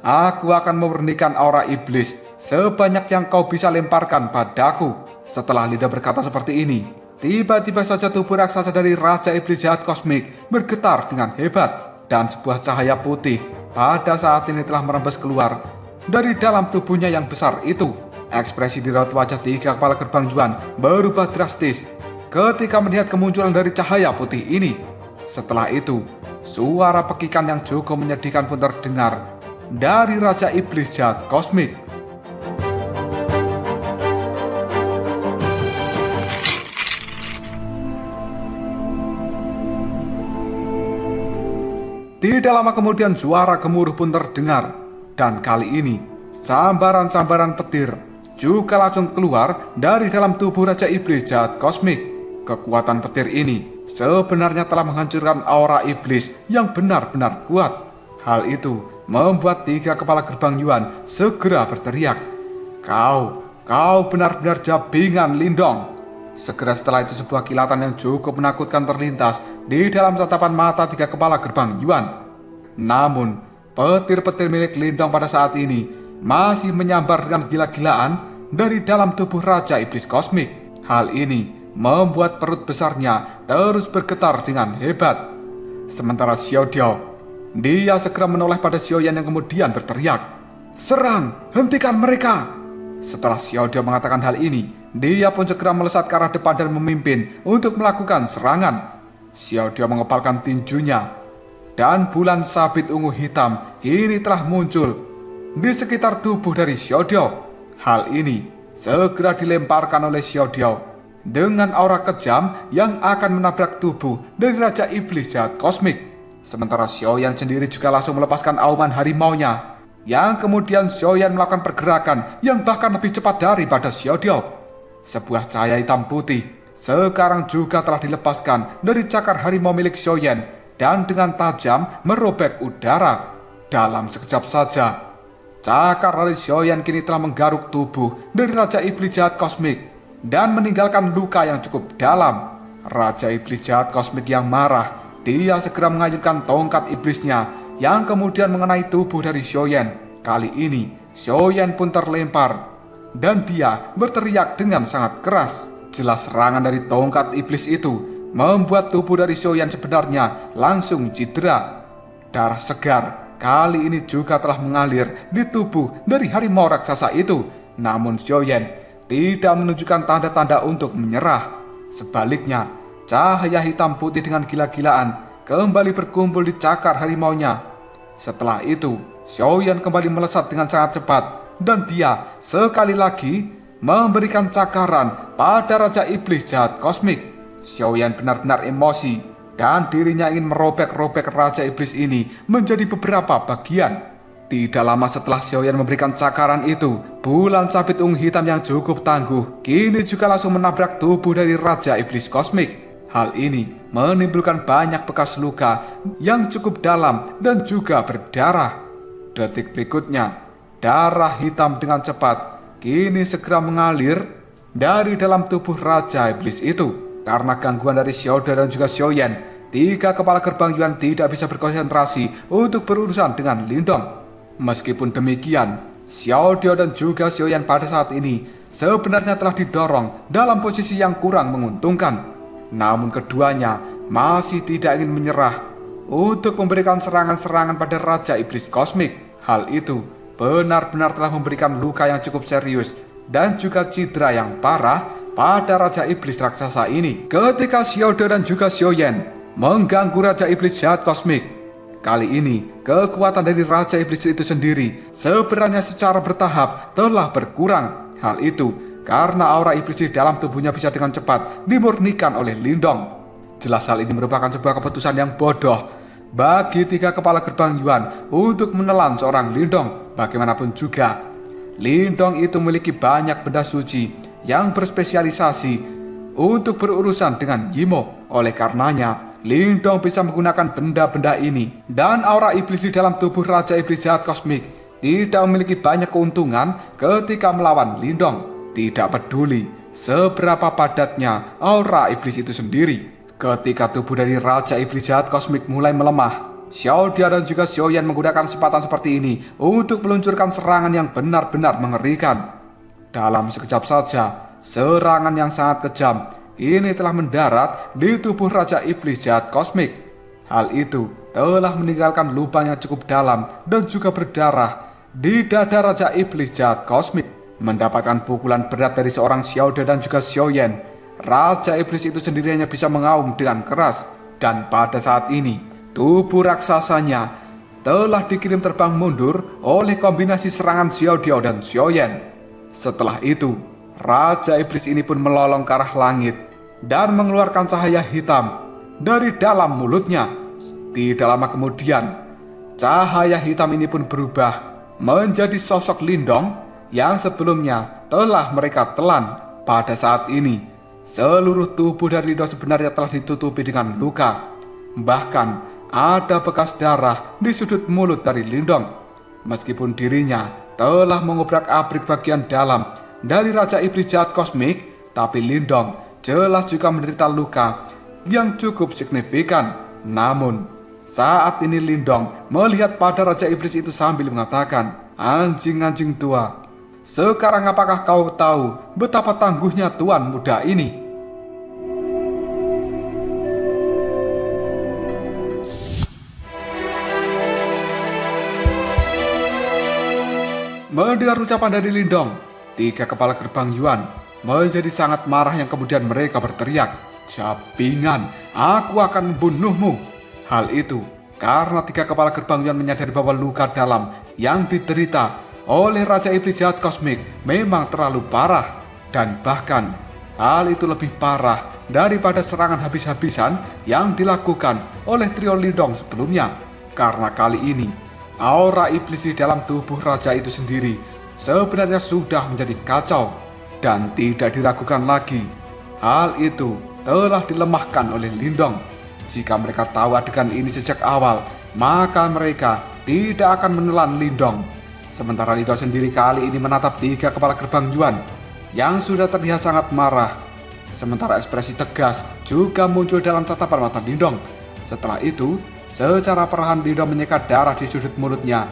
Speaker 1: "Aku akan memurnikan aura iblis sebanyak yang kau bisa lemparkan padaku." Setelah Lindong berkata seperti ini, tiba-tiba saja tubuh raksasa dari Raja Iblis Jahat Kosmik bergetar dengan hebat, dan sebuah cahaya putih pada saat ini telah merembes keluar dari dalam tubuhnya yang besar itu. Ekspresi di raut wajah 3 kepala gerbang Yuan berubah drastis ketika melihat kemunculan dari cahaya putih ini. Setelah itu, suara pekikan yang cukup menyedihkan pun terdengar dari Raja Iblis Jahat Kosmik. Tidak lama kemudian suara gemuruh pun terdengar, dan kali ini sambaran-sambaran petir juga langsung keluar dari dalam tubuh Raja Iblis Jahat Kosmik. Kekuatan petir ini sebenarnya telah menghancurkan aura iblis yang benar-benar kuat. Hal itu membuat 3 kepala gerbang Yuan segera berteriak, Kau benar-benar jabingan, Lindong." Segera setelah itu sebuah kilatan yang cukup menakutkan terlintas di dalam tatapan mata 3 kepala gerbang Yuan. Namun, petir-petir milik Lindong pada saat ini masih menyambar dengan gila-gilaan dari dalam tubuh Raja Iblis Kosmik. Hal ini membuat perut besarnya terus bergetar dengan hebat. Sementara Xiaodio, dia segera menoleh pada Xiaoyan yang kemudian berteriak, "Serang! Hentikan mereka!" Setelah Xiaodio mengatakan hal ini, dia pun segera melesat ke arah depan dan memimpin untuk melakukan serangan. Xiaodio mengepalkan tinjunya, dan bulan sabit ungu hitam kini telah muncul di sekitar tubuh dari Xiaodio. Hal ini segera dilemparkan oleh Xiaodio dengan aura kejam yang akan menabrak tubuh dari Raja Iblis Jahat Kosmik. Sementara Xiaoyan sendiri juga langsung melepaskan auman harimaunya, yang kemudian Xiaoyan melakukan pergerakan yang bahkan lebih cepat daripada Xiaodio. Sebuah cahaya hitam putih sekarang juga telah dilepaskan dari cakar harimau milik Xiaoyan dan dengan tajam merobek udara. Dalam sekejap saja, cakar dari Xiaoyan kini telah menggaruk tubuh dari Raja Iblis Jahat Kosmik dan meninggalkan luka yang cukup dalam. Raja Iblis Jahat Kosmik yang marah, dia segera mengayunkan tongkat iblisnya yang kemudian mengenai tubuh dari Xiaoyan. Kali ini Xiaoyan pun terlempar dan dia berteriak dengan sangat keras. Jelas serangan dari tongkat iblis itu membuat tubuh dari Xiaoyan sebenarnya langsung cedera. Darah segar kali ini juga telah mengalir di tubuh dari harimau raksasa itu. Namun Xiaoyan tidak menunjukkan tanda-tanda untuk menyerah. Sebaliknya, cahaya hitam putih dengan gila-gilaan kembali berkumpul di cakar harimaunya. Setelah itu, Xiaoyan kembali melesat dengan sangat cepat dan dia sekali lagi memberikan cakaran pada Raja Iblis Jahat Kosmik. Xiaoyan benar-benar emosi dan dirinya ingin merobek-robek Raja Iblis ini menjadi beberapa bagian. Tidak lama setelah Xiaoyan memberikan cakaran itu, bulan sabit ungu hitam yang cukup tangguh kini juga langsung menabrak tubuh dari Raja Iblis Kosmik. Hal ini menimbulkan banyak bekas luka yang cukup dalam dan juga berdarah. Detik berikutnya, darah hitam dengan cepat kini segera mengalir dari dalam tubuh Raja Iblis itu. Karena gangguan dari Xiaoda dan juga Xiaoyan, 3 kepala gerbang Yuan tidak bisa berkonsentrasi untuk berurusan dengan Lindong. Meskipun demikian, Xiaoda dan juga Xiaoyan pada saat ini sebenarnya telah didorong dalam posisi yang kurang menguntungkan. Namun keduanya masih tidak ingin menyerah untuk memberikan serangan-serangan pada Raja Iblis Kosmik. Hal itu benar-benar telah memberikan luka yang cukup serius dan juga cedera yang parah pada Raja Iblis raksasa ini. Ketika Xiaoda dan juga Xiaoyan mengganggu Raja Iblis Jahat Kosmik, kali ini kekuatan dari Raja Iblis itu sendiri sebenarnya secara bertahap telah berkurang. Hal itu karena aura iblis di dalam tubuhnya bisa dengan cepat dimurnikan oleh Lindong. Jelas hal ini merupakan sebuah keputusan yang bodoh bagi 3 kepala gerbang Yuan untuk menelan seorang Lindong. Bagaimanapun juga, Lindong itu memiliki banyak benda suci yang berspesialisasi untuk berurusan dengan Yimo. Oleh karenanya, Lindong bisa menggunakan benda-benda ini. Dan aura iblis di dalam tubuh Raja Iblis Jahat Kosmik tidak memiliki banyak keuntungan ketika melawan Lindong. Tidak peduli seberapa padatnya aura iblis itu sendiri. Ketika tubuh dari Raja Iblis Jahat Kosmik mulai melemah, Xiaodia dan juga Xiaoyan menggunakan kesempatan seperti ini untuk meluncurkan serangan yang benar-benar mengerikan. Dalam sekejap saja, serangan yang sangat kejam ini telah mendarat di tubuh Raja Iblis Jahat Kosmik. Hal itu telah meninggalkan lubang yang cukup dalam dan juga berdarah di dada Raja Iblis Jahat Kosmik. Mendapatkan pukulan berat dari seorang Xiaoda dan juga Xiaoyan, Raja Iblis itu sendiri hanya bisa mengaum dengan keras. Dan pada saat ini, tubuh raksasanya telah dikirim terbang mundur oleh kombinasi serangan Xiaodiao dan Xiaoyan. Setelah itu, Raja Iblis ini pun melolong ke arah langit dan mengeluarkan cahaya hitam dari dalam mulutnya. Tidak lama kemudian, cahaya hitam ini pun berubah menjadi sosok Lindong yang sebelumnya telah mereka telan. Pada saat ini, seluruh tubuh dari Lindong sebenarnya telah ditutupi dengan luka. Bahkan ada bekas darah di sudut mulut dari Lindong. Meskipun dirinya telah mengobrak-abrik bagian dalam dari Raja Iblis Jahat Kosmik, tapi Lindong jelas juga menderita luka yang cukup signifikan. Namun, saat ini Lindong melihat pada Raja Iblis itu sambil mengatakan, "Anjing-anjing tua, sekarang apakah kau tahu betapa tangguhnya tuan muda ini?" Mendengar ucapan dari Lindong, 3 kepala gerbang Yuan menjadi sangat marah yang kemudian mereka berteriak, "Cabingan, aku akan membunuhmu." Hal itu karena 3 kepala gerbang Yuan menyadari bahwa luka dalam yang diderita oleh Raja Iblis Jahat Kosmik memang terlalu parah. Dan bahkan hal itu lebih parah daripada serangan habis-habisan yang dilakukan oleh trio Lindong sebelumnya. Karena kali ini aura iblis di dalam tubuh raja itu sendiri sebenarnya sudah menjadi kacau dan tidak diragukan lagi. Hal itu telah dilemahkan oleh Lindong. Jika mereka tahu adegan ini sejak awal, maka mereka tidak akan menelan Lindong. Sementara Lindong sendiri kali ini menatap 3 kepala gerbang Yuan yang sudah terlihat sangat marah. Sementara ekspresi tegas juga muncul dalam tatapan mata Lindong. Setelah itu, secara perlahan Lindong menyekat darah di sudut mulutnya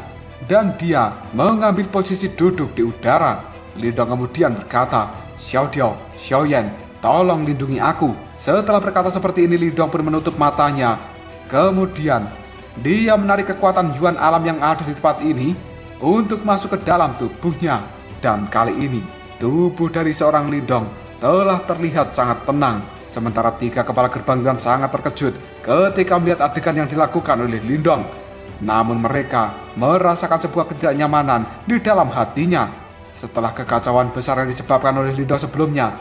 Speaker 1: dan dia mengambil posisi duduk di udara. Lindong kemudian berkata, "Xiaodiao, Xiaoyan, tolong lindungi aku." Setelah berkata seperti ini, Lindong pun menutup matanya. Kemudian dia menarik kekuatan Yuan alam yang ada di tempat ini untuk masuk ke dalam tubuhnya. Dan kali ini, tubuh dari seorang Lindong telah terlihat sangat tenang. Sementara 3 kepala gerbang Yuan sangat terkejut ketika melihat adegan yang dilakukan oleh Lindong. Namun mereka merasakan sebuah ketidaknyamanan di dalam hatinya setelah kekacauan besar yang disebabkan oleh Lindong sebelumnya.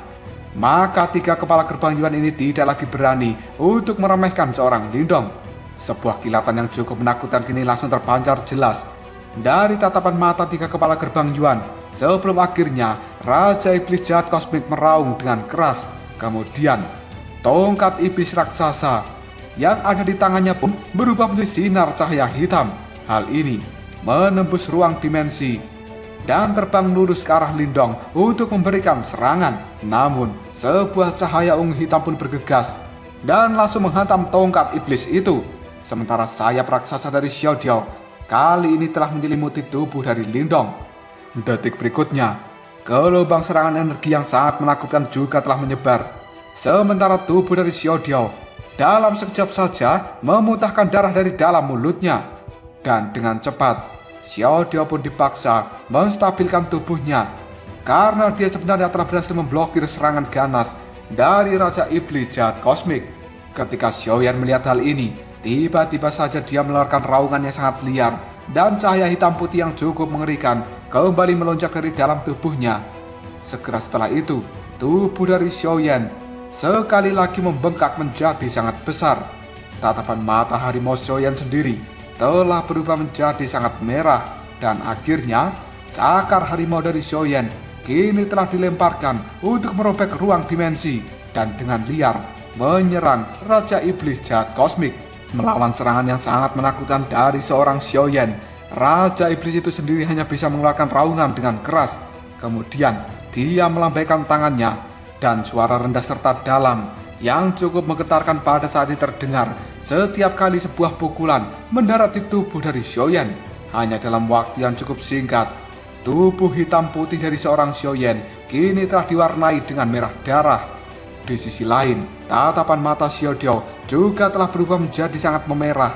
Speaker 1: Maka 3 kepala gerbang Yuan ini tidak lagi berani untuk meremehkan seorang Lindong. Sebuah kilatan yang cukup menakutkan kini langsung terpancar jelas dari tatapan mata 3 kepala gerbang Yuan. Sebelum akhirnya Raja Iblis Jahat Kosmik meraung dengan keras. Kemudian tongkat iblis raksasa yang ada di tangannya pun berubah menjadi sinar cahaya hitam. Hal ini menembus ruang dimensi dan terbang lurus ke arah Lindong untuk memberikan serangan. Namun sebuah cahaya ungu hitam pun bergegas dan langsung menghantam tongkat iblis itu. Sementara sayap raksasa dari Xiao Diao kali ini telah menyelimuti tubuh dari Lindong. Detik berikutnya, gelombang serangan energi yang sangat menakutkan juga telah menyebar. Sementara tubuh dari Xiao Diao dalam sekejap saja memuntahkan darah dari dalam mulutnya. Dan dengan cepat, Xiao Diao pun dipaksa menstabilkan tubuhnya karena dia sebenarnya telah berhasil memblokir serangan ganas dari Raja Iblis Jahat Kosmik. Ketika Xiao Yan melihat hal ini, tiba-tiba saja dia mengeluarkan raungan yang sangat liar dan cahaya hitam putih yang cukup mengerikan kembali melonjak dari dalam tubuhnya. Segera setelah itu, tubuh dari Xiao Yan sekali lagi membengkak menjadi sangat besar. Tatapan mata harimau Xiao Yan sendiri telah berubah menjadi sangat merah dan akhirnya cakar harimau dari Xiao Yan kini telah dilemparkan untuk merobek ruang dimensi dan dengan liar menyerang Raja Iblis Jahat Kosmik. Melawan serangan yang sangat menakutkan dari seorang Xiao Yan, Raja Iblis itu sendiri hanya bisa mengeluarkan raungan dengan keras. Kemudian dia melambaikan tangannya dan suara rendah serta dalam yang cukup menggetarkan pada saat itu terdengar setiap kali sebuah pukulan mendarat di tubuh dari Xiao Yan. Hanya dalam waktu yang cukup singkat, tubuh hitam putih dari seorang Xiao Yan kini telah diwarnai dengan merah darah. Di sisi lain, tatapan mata Xiao Diao juga telah berubah menjadi sangat memerah.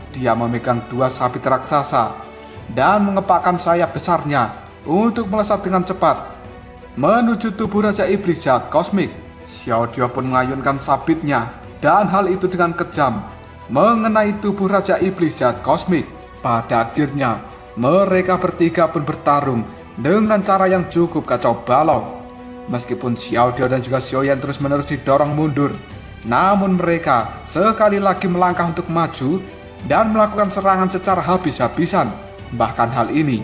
Speaker 1: Dia memegang 2 sabit raksasa dan mengepakkan sayap besarnya untuk melesat dengan cepat menuju tubuh Raja Iblis Jahat Kosmik. Xiao Diao pun mengayunkan sabitnya dan hal itu dengan kejam mengenai tubuh Raja Iblis Jahat Kosmik. Pada akhirnya, mereka bertiga pun bertarung dengan cara yang cukup kacau balau. Meskipun Xiao Diao dan juga Xiao Yan terus-menerus didorong mundur, namun mereka sekali lagi melangkah untuk maju dan melakukan serangan secara habis-habisan. Bahkan hal ini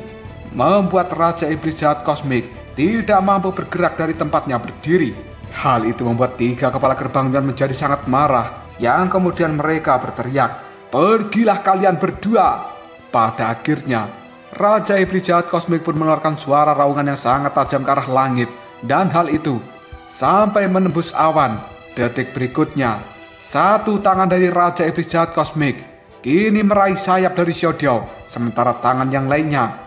Speaker 1: membuat Raja Iblis Jahat Kosmik tidak mampu bergerak dari tempatnya berdiri. Hal itu membuat 3 kepala gerbang Yuan menjadi sangat marah, yang kemudian mereka berteriak, "Pergilah kalian berdua!" Pada akhirnya, Raja Iblis Jahat Kosmik pun mengeluarkan suara raungan yang sangat tajam ke arah langit. Dan hal itu sampai menembus awan. Detik berikutnya, satu tangan dari Raja Iblis Jahat Kosmik kini meraih sayap dari Xiao Diao, sementara tangan yang lainnya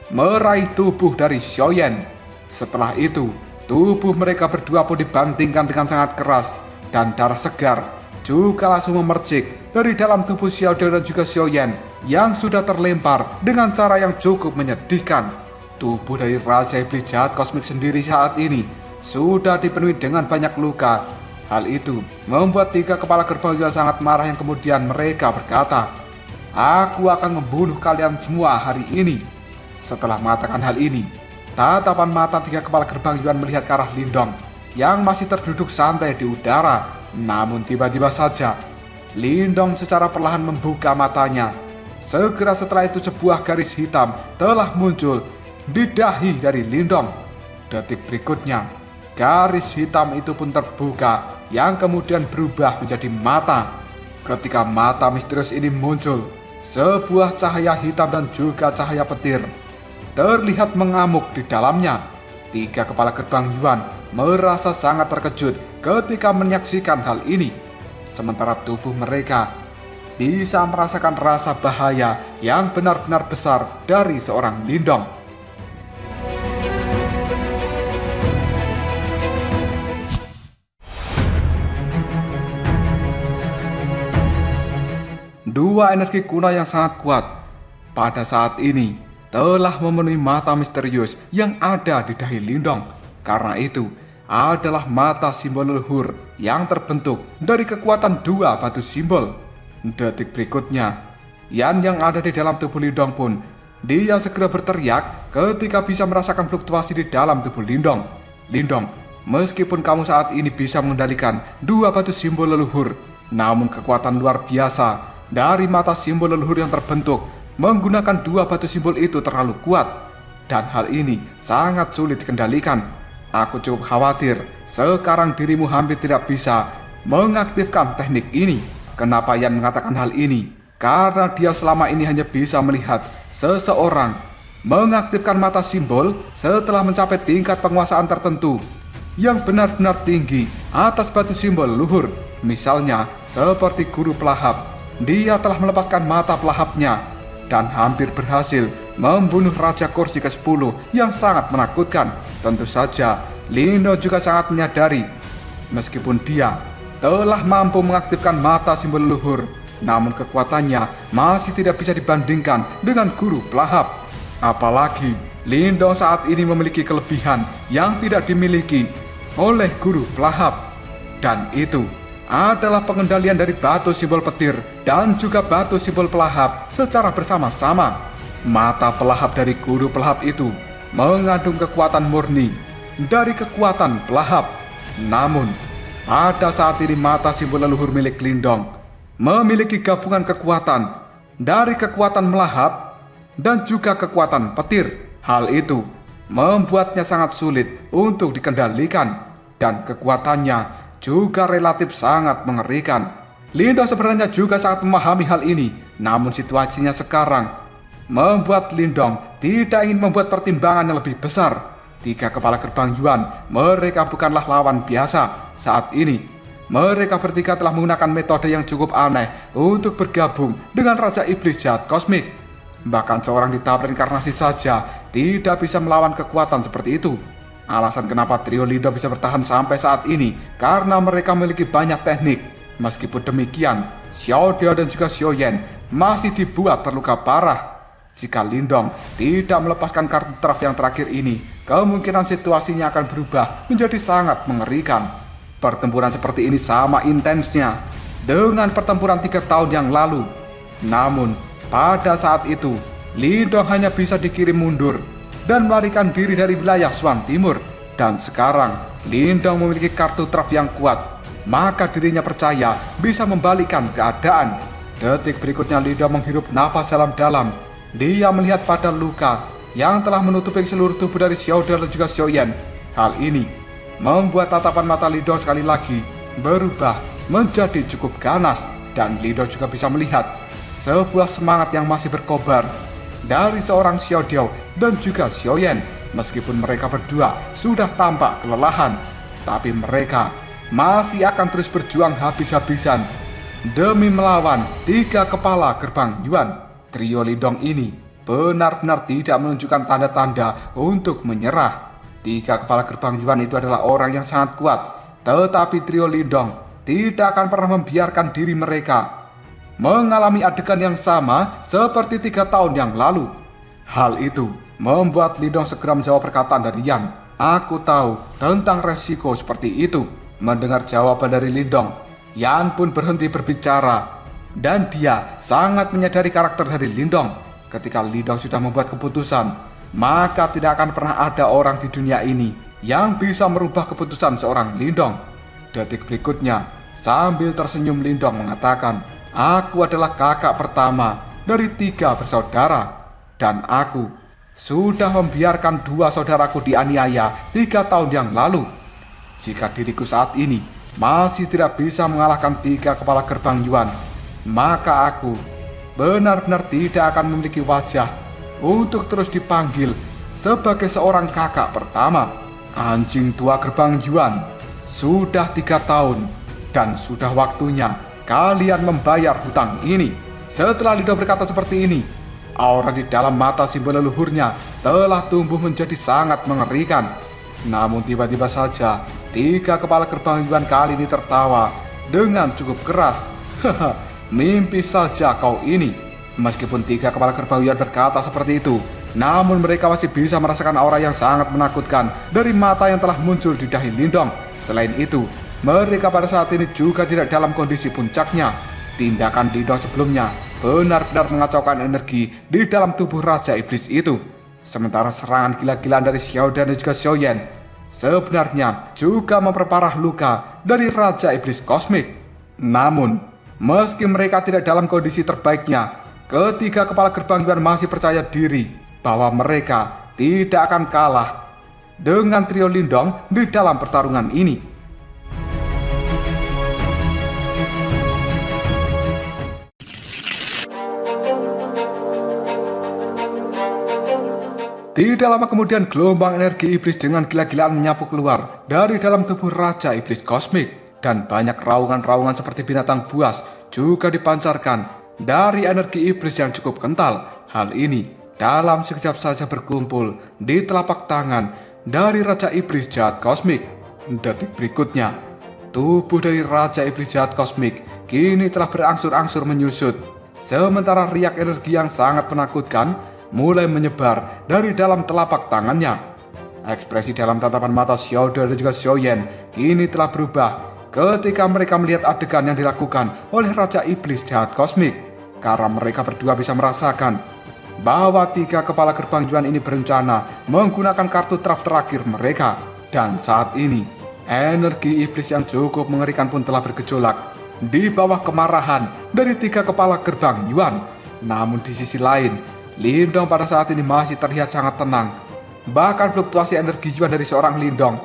Speaker 1: meraih tubuh dari Xiao Yan. Setelah itu, tubuh mereka berdua pun dibantingkan dengan sangat keras dan darah segar juga langsung memercik dari dalam tubuh Xiao Diao dan juga Xiao Yan yang sudah terlempar dengan cara yang cukup menyedihkan. Tubuh dari Raja Iblis Jahat Kosmik sendiri saat ini sudah dipenuhi dengan banyak luka. Hal itu membuat 3 kepala gerbang Yuan sangat marah yang kemudian mereka berkata, "Aku akan membunuh kalian semua hari ini." Setelah mengatakan hal ini, tatapan mata 3 kepala gerbang Yuan melihat ke arah Lindong yang masih terduduk santai di udara. Namun tiba-tiba saja Lindong secara perlahan membuka matanya. Segera setelah itu sebuah garis hitam telah muncul di dahi dari Lindong. Detik berikutnya, garis hitam itu pun terbuka yang kemudian berubah menjadi mata. Ketika mata misterius ini muncul, sebuah cahaya hitam dan juga cahaya petir terlihat mengamuk di dalamnya. 3 kepala gerbang Yuan merasa sangat terkejut ketika menyaksikan hal ini. Sementara tubuh mereka bisa merasakan rasa bahaya yang benar-benar besar dari seorang Lindong. Dua energi kuno yang sangat kuat. Pada saat ini, telah memenuhi mata misterius yang ada di dahi Lindong. Karena itu, adalah mata simbol leluhur yang terbentuk dari kekuatan dua batu simbol. Detik berikutnya, Yan yang ada di dalam tubuh Lindong pun, dia segera berteriak ketika bisa merasakan fluktuasi di dalam tubuh Lindong. Lindong, meskipun kamu saat ini bisa mengendalikan dua batu simbol leluhur, namun kekuatan luar biasa dari mata simbol leluhur yang terbentuk menggunakan dua batu simbol itu terlalu kuat. Dan hal ini sangat sulit dikendalikan. Aku cukup khawatir sekarang dirimu hampir tidak bisa mengaktifkan teknik ini. Kenapa Yan mengatakan hal ini? Karena dia selama ini hanya bisa melihat seseorang mengaktifkan mata simbol setelah mencapai tingkat penguasaan tertentu yang benar-benar tinggi atas batu simbol leluhur. Misalnya seperti guru pelahap, dia telah melepaskan mata pelahapnya dan hampir berhasil membunuh Raja Kursi ke-10 yang sangat menakutkan. Tentu saja Lindong juga sangat menyadari meskipun dia telah mampu mengaktifkan mata simbol leluhur, namun kekuatannya masih tidak bisa dibandingkan dengan guru pelahap. Apalagi Lindong saat ini memiliki kelebihan yang tidak dimiliki oleh guru pelahap, dan itu adalah pengendalian dari batu simbol petir dan juga batu simbol pelahap secara bersama-sama. Mata pelahap dari guru pelahap itu mengandung kekuatan murni dari kekuatan pelahap. Namun, pada saat ini mata simbol leluhur milik Lindong memiliki gabungan kekuatan dari kekuatan melahap dan juga kekuatan petir. Hal itu membuatnya sangat sulit untuk dikendalikan, dan kekuatannya juga relatif sangat mengerikan. Lindong sebenarnya juga sangat memahami hal ini, namun situasinya sekarang membuat Lindong tidak ingin membuat pertimbangan yang lebih besar. Tiga kepala gerbang Yuan, mereka bukanlah lawan biasa. Saat ini, mereka bertiga telah menggunakan metode yang cukup aneh untuk bergabung dengan Raja Iblis Jahat Kosmik. Bahkan seorang di tahap reinkarnasi saja tidak bisa melawan kekuatan seperti itu. Alasan kenapa trio Lindong bisa bertahan sampai saat ini karena mereka memiliki banyak teknik. Meskipun demikian, Xiao Diao dan juga Xiao Yan masih dibuat terluka parah. Jika Lindong tidak melepaskan kartu traf yang terakhir ini, kemungkinan situasinya akan berubah menjadi sangat mengerikan. Pertempuran seperti ini sama intensnya dengan pertempuran 3 tahun yang lalu. Namun, pada saat itu, Lindong hanya bisa dikirim mundur dan melarikan diri dari wilayah Swan Timur. Dan sekarang, Lindong memiliki kartu traf yang kuat, maka dirinya percaya bisa membalikkan keadaan. Detik berikutnya Lindong menghirup nafas dalam-dalam. Dia melihat pada luka yang telah menutupi seluruh tubuh dari Xiao Diao dan juga Xiao Yan. Hal ini membuat tatapan mata Lindong sekali lagi berubah menjadi cukup ganas, dan Lindong juga bisa melihat sebuah semangat yang masih berkobar dari seorang Xiao Diao dan juga Xiao Yan. Meskipun mereka berdua sudah tampak kelelahan, tapi mereka masih akan terus berjuang habis-habisan demi melawan tiga kepala gerbang Yuan. Trio Lindong ini benar-benar tidak menunjukkan tanda-tanda untuk menyerah. Tiga kepala gerbang Yuan itu adalah orang yang sangat kuat, tetapi trio Lindong tidak akan pernah membiarkan diri mereka mengalami adegan yang sama seperti 3 tahun yang lalu. Hal itu membuat Lindong segera menjawab perkataan dari Yan. Aku tahu tentang resiko seperti itu. Mendengar jawaban dari Lindong, Yan pun berhenti berbicara. Dan dia sangat menyadari karakter dari Lindong. Ketika Lindong sudah membuat keputusan, maka tidak akan pernah ada orang di dunia ini yang bisa merubah keputusan seorang Lindong. Detik berikutnya, sambil tersenyum Lindong mengatakan, aku adalah kakak pertama dari 3 bersaudara, dan aku sudah membiarkan 2 saudaraku dianiaya 3 tahun yang lalu. Jika diriku saat ini masih tidak bisa mengalahkan 3 kepala gerbang Yuan, maka aku benar-benar tidak akan memiliki wajah untuk terus dipanggil sebagai seorang kakak pertama. Anjing tua gerbang Yuan, sudah 3 tahun dan sudah waktunya kalian membayar hutang ini. Setelah Lindong berkata seperti ini, aura di dalam mata simbol leluhurnya telah tumbuh menjadi sangat mengerikan. Namun tiba-tiba saja 3 kepala gerbang Yuan kali ini tertawa dengan cukup keras. Haha, mimpi saja kau ini. Meskipun 3 kepala gerbang Yuan berkata seperti itu, Namun mereka masih bisa merasakan aura yang sangat menakutkan dari mata yang telah muncul di dahi Lindong. Selain itu, mereka pada saat ini juga tidak dalam kondisi puncaknya. Tindakan Lindong sebelumnya benar-benar mengacaukan energi di dalam tubuh Raja Iblis itu. Sementara serangan gila-gilaan dari Xiao Dan dan juga Xiao Yan sebenarnya juga memperparah luka dari Raja Iblis Kosmik. Namun, meski mereka tidak dalam kondisi terbaiknya, ketiga kepala gerbang Yuan masih percaya diri bahwa mereka tidak akan kalah dengan trio Lindong di dalam pertarungan ini. Tidak lama kemudian gelombang energi iblis dengan gila-gilaan menyapu keluar dari dalam tubuh Raja Iblis Kosmik, dan banyak raungan-raungan seperti binatang buas juga dipancarkan dari energi iblis yang cukup kental. Hal ini dalam sekejap saja berkumpul di telapak tangan dari Raja Iblis Jahat Kosmik. Detik berikutnya, tubuh dari Raja Iblis Jahat Kosmik kini telah berangsur-angsur menyusut, sementara riak energi yang sangat menakutkan mulai menyebar dari dalam telapak tangannya. Ekspresi dalam tatapan mata Xiao Dan dan juga Xiao Yan kini telah berubah ketika mereka melihat adegan yang dilakukan oleh Raja Iblis Jahat Kosmik, karena mereka berdua bisa merasakan bahwa tiga kepala gerbang Yuan ini berencana menggunakan kartu draft terakhir mereka. Dan saat ini, energi iblis yang cukup mengerikan pun telah bergejolak di bawah kemarahan dari tiga kepala gerbang Yuan. Namun di sisi lain, Lindong pada saat ini masih terlihat sangat tenang. Bahkan fluktuasi energi Yuan dari seorang Lindong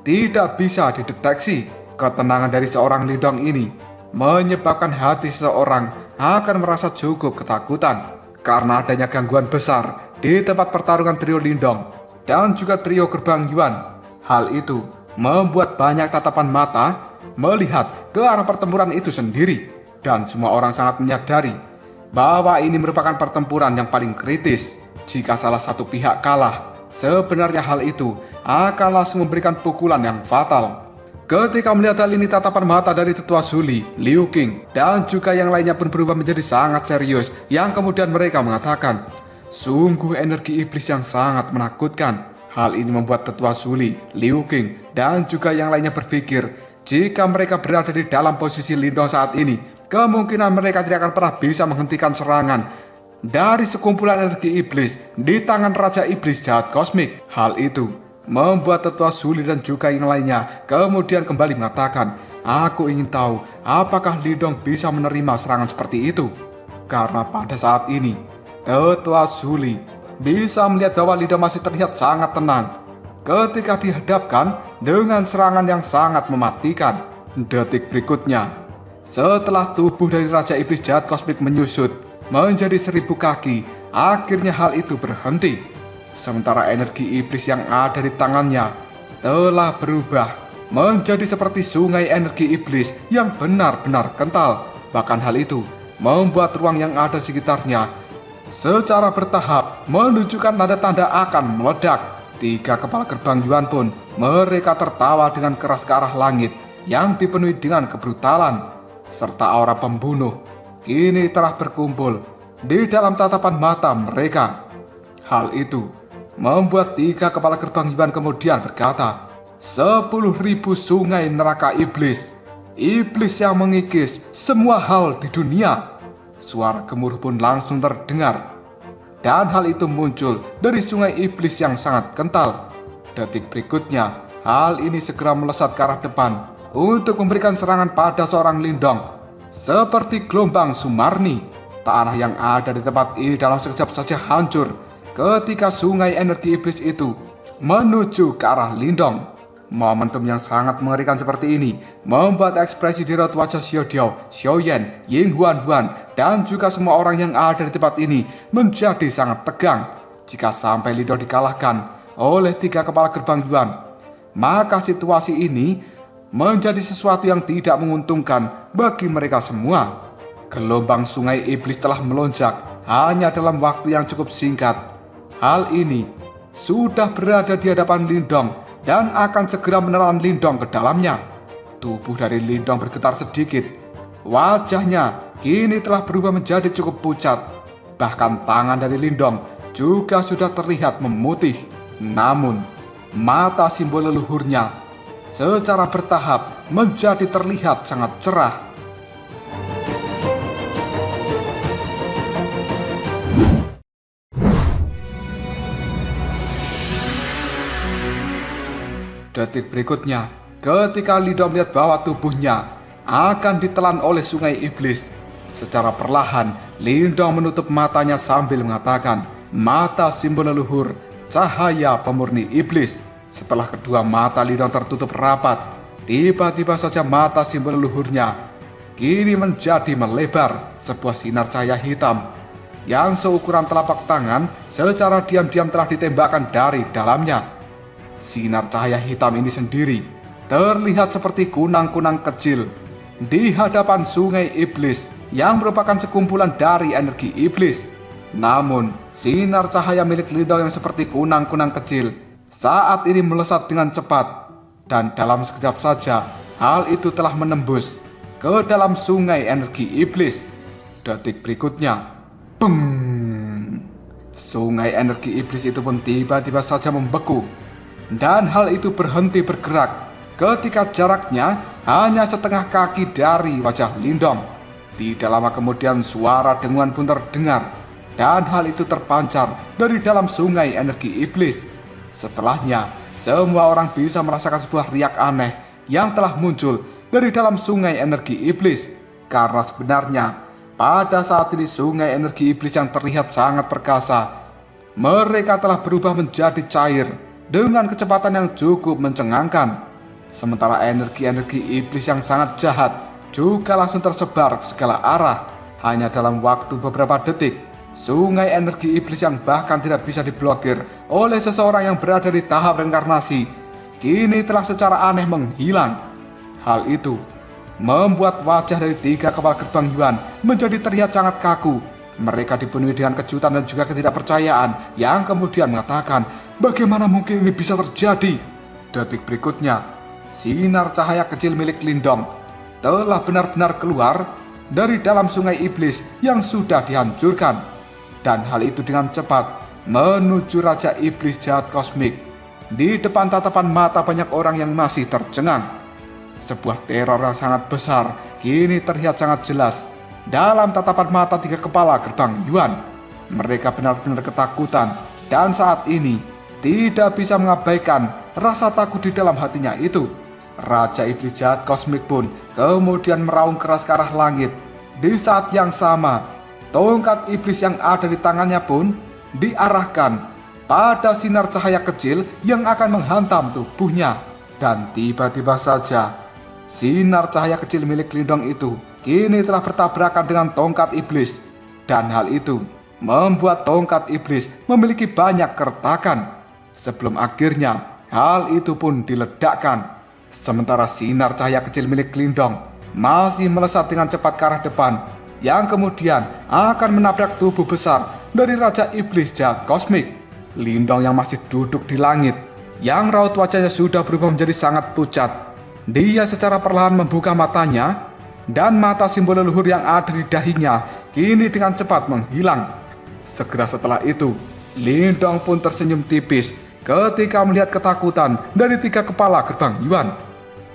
Speaker 1: tidak bisa dideteksi. Ketenangan dari seorang Lindong ini menyebabkan hati seseorang akan merasa cukup ketakutan, karena adanya gangguan besar di tempat pertarungan trio Lindong dan juga trio gerbang Yuan. Hal itu membuat banyak tatapan mata melihat ke arah pertempuran itu sendiri, dan semua orang sangat menyadari bahwa ini merupakan pertempuran yang paling kritis. Jika salah satu pihak kalah, sebenarnya hal itu akan langsung memberikan pukulan yang fatal. Ketika melihat hal ini, tatapan mata dari Tetua Zuli, Liu Qing, dan juga yang lainnya pun berubah menjadi sangat serius, yang kemudian mereka mengatakan, sungguh energi iblis yang sangat menakutkan. Hal ini membuat Tetua Zuli, Liu Qing, dan juga yang lainnya berpikir, jika mereka berada di dalam posisi Lindong saat ini, kemungkinan mereka tidak akan pernah bisa menghentikan serangan dari sekumpulan energi iblis di tangan Raja Iblis Jahat Kosmik. Hal itu membuat Tetua Zuli dan juga yang lainnya kemudian kembali mengatakan, aku ingin tahu apakah Lindong bisa menerima serangan seperti itu. Karena pada saat ini, Tetua Zuli bisa melihat bahwa Lindong masih terlihat sangat tenang ketika dihadapkan dengan serangan yang sangat mematikan. Detik berikutnya, setelah tubuh dari Raja Iblis Jahat Kosmik menyusut menjadi 1000 kaki, akhirnya hal itu berhenti. Sementara energi iblis yang ada di tangannya telah berubah menjadi seperti sungai energi iblis yang benar-benar kental. Bahkan hal itu membuat ruang yang ada di sekitarnya secara bertahap menunjukkan tanda-tanda akan meledak. Tiga kepala gerbang Yuan pun mereka tertawa dengan keras ke arah langit yang dipenuhi dengan kebrutalan, serta aura pembunuh kini telah berkumpul di dalam tatapan mata mereka. Hal itu membuat tiga kepala gerbang Yuan kemudian berkata, 10.000 sungai neraka iblis, iblis yang mengikis semua hal di dunia. Suara gemuruh pun langsung terdengar, dan hal itu muncul dari sungai iblis yang sangat kental. Detik berikutnya, hal ini segera melesat ke arah depan untuk memberikan serangan pada seorang Lindong. Seperti gelombang Sumarni, tanah yang ada di tempat ini dalam sekejap saja hancur ketika sungai energi iblis itu menuju ke arah Lindong. Momentum yang sangat mengerikan seperti ini membuat ekspresi di raut wajah Xiao Diao, Xiao Yan, Ying Huan Huan, dan juga semua orang yang ada di tempat ini menjadi sangat tegang. Jika sampai Lindong dikalahkan oleh tiga kepala gerbang Yuan, maka situasi ini menjadi sesuatu yang tidak menguntungkan bagi mereka semua. Gelombang sungai iblis telah melonjak hanya dalam waktu yang cukup singkat. Hal ini sudah berada di hadapan Lindong dan akan segera menelan Lindong ke dalamnya. Tubuh dari Lindong bergetar sedikit. Wajahnya kini telah berubah menjadi cukup pucat. Bahkan tangan dari Lindong juga sudah terlihat memutih. Namun, mata simbol leluhurnya secara bertahap menjadi terlihat sangat cerah. Detik berikutnya, ketika Lindong melihat bahwa tubuhnya akan ditelan oleh sungai iblis, secara perlahan Lindong menutup matanya sambil mengatakan, "Mata simbol leluhur, cahaya pemurni iblis." Setelah kedua mata Lindong tertutup rapat, tiba-tiba saja mata simbol leluhurnya kini menjadi melebar. Sebuah sinar cahaya hitam yang seukuran telapak tangan secara diam-diam telah ditembakkan dari dalamnya. Sinar cahaya hitam ini sendiri terlihat seperti kunang-kunang kecil di hadapan sungai iblis yang merupakan sekumpulan dari energi iblis. Namun, sinar cahaya milik Lindong yang seperti kunang-kunang kecil saat ini melesat dengan cepat, dan dalam sekejap saja hal itu telah menembus ke dalam sungai energi iblis. Detik berikutnya, beng! Sungai energi iblis itu pun tiba-tiba saja membeku, dan hal itu berhenti bergerak ketika jaraknya hanya setengah kaki dari wajah Lindong. Tidak lama kemudian suara dengungan pun terdengar, dan hal itu terpancar dari dalam sungai energi iblis. Setelahnya, semua orang bisa merasakan sebuah riak aneh yang telah muncul dari dalam sungai energi iblis. Karena sebenarnya, pada saat ini sungai energi iblis yang terlihat sangat perkasa, mereka telah berubah menjadi cair dengan kecepatan yang cukup mencengangkan. Sementara energi-energi iblis yang sangat jahat juga langsung tersebar ke segala arah. Hanya dalam waktu beberapa detik, sungai energi iblis yang bahkan tidak bisa diblokir oleh seseorang yang berada di tahap reinkarnasi kini telah secara aneh menghilang. Hal itu membuat wajah dari 3 kepala gerbang Yuan menjadi terlihat sangat kaku. Mereka dipenuhi dengan kejutan dan juga ketidakpercayaan yang kemudian mengatakan, "Bagaimana mungkin ini bisa terjadi?" Detik berikutnya, sinar cahaya kecil milik Lindong telah benar-benar keluar dari dalam sungai iblis yang sudah dihancurkan. Dan hal itu dengan cepat menuju Raja Iblis Jahat Kosmik. Di depan tatapan mata banyak orang yang masih tercengang. Sebuah teror yang sangat besar kini terlihat sangat jelas dalam tatapan mata 3 kepala gerbang Yuan. Mereka benar-benar ketakutan, dan saat ini tidak bisa mengabaikan rasa takut di dalam hatinya itu. Raja Iblis Jahat Kosmik pun kemudian meraung keras ke arah langit. Di saat yang sama, tongkat iblis yang ada di tangannya pun diarahkan pada sinar cahaya kecil yang akan menghantam tubuhnya. Dan tiba-tiba saja, sinar cahaya kecil milik Lindong itu kini telah bertabrakan dengan tongkat iblis. Dan hal itu membuat tongkat iblis memiliki banyak keretakan. Sebelum akhirnya hal itu pun diledakkan. Sementara sinar cahaya kecil milik Lindong masih melesat dengan cepat ke arah depan, yang kemudian akan menabrak tubuh besar dari Raja Iblis Jahat Kosmik. Lindong yang masih duduk di langit, yang raut wajahnya sudah berubah menjadi sangat pucat. Dia secara perlahan membuka matanya, dan mata simbol leluhur yang ada di dahinya kini dengan cepat menghilang. Segera setelah itu, Lindong pun tersenyum tipis ketika melihat ketakutan dari 3 kepala gerbang Yuan.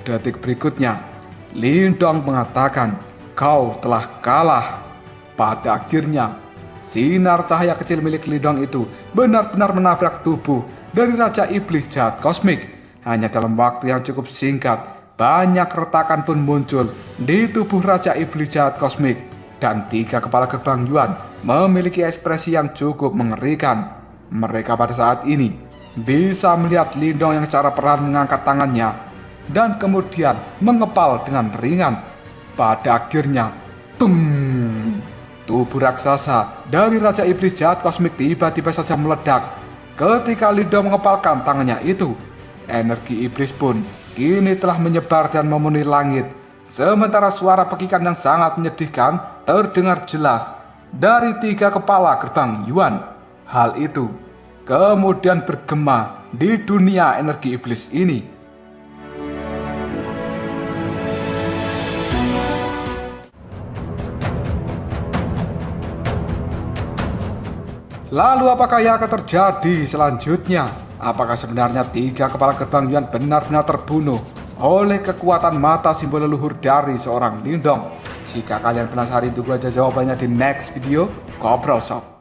Speaker 1: Detik berikutnya, Lindong mengatakan, "Kau telah kalah." Pada akhirnya, sinar cahaya kecil milik Lindong itu benar-benar menabrak tubuh dari Raja Iblis Jahat Kosmik. Hanya dalam waktu yang cukup singkat, banyak retakan pun muncul di tubuh Raja Iblis Jahat Kosmik. Dan 3 kepala gerbang Yuan memiliki ekspresi yang cukup mengerikan. Mereka pada saat ini bisa melihat Lindong yang secara perlahan mengangkat tangannya dan kemudian mengepal dengan ringan. Pada akhirnya, tung! Tubuh raksasa dari Raja Iblis Jahat Kosmik tiba-tiba saja meledak ketika Lindong mengepalkan tangannya itu. Energi iblis pun kini telah menyebar dan memenuhi langit. Sementara suara pekikan yang sangat menyedihkan terdengar jelas dari 3 kepala gerbang Yuan. Hal itu kemudian bergema di dunia energi iblis ini. Lalu apakah yang akan terjadi selanjutnya? Apakah sebenarnya 3 kepala gerbang Yuan benar-benar terbunuh oleh kekuatan mata simbol leluhur dari seorang Lindong? Jika kalian penasaran, tunggu aja jawabannya di next video Ngobrol Sob.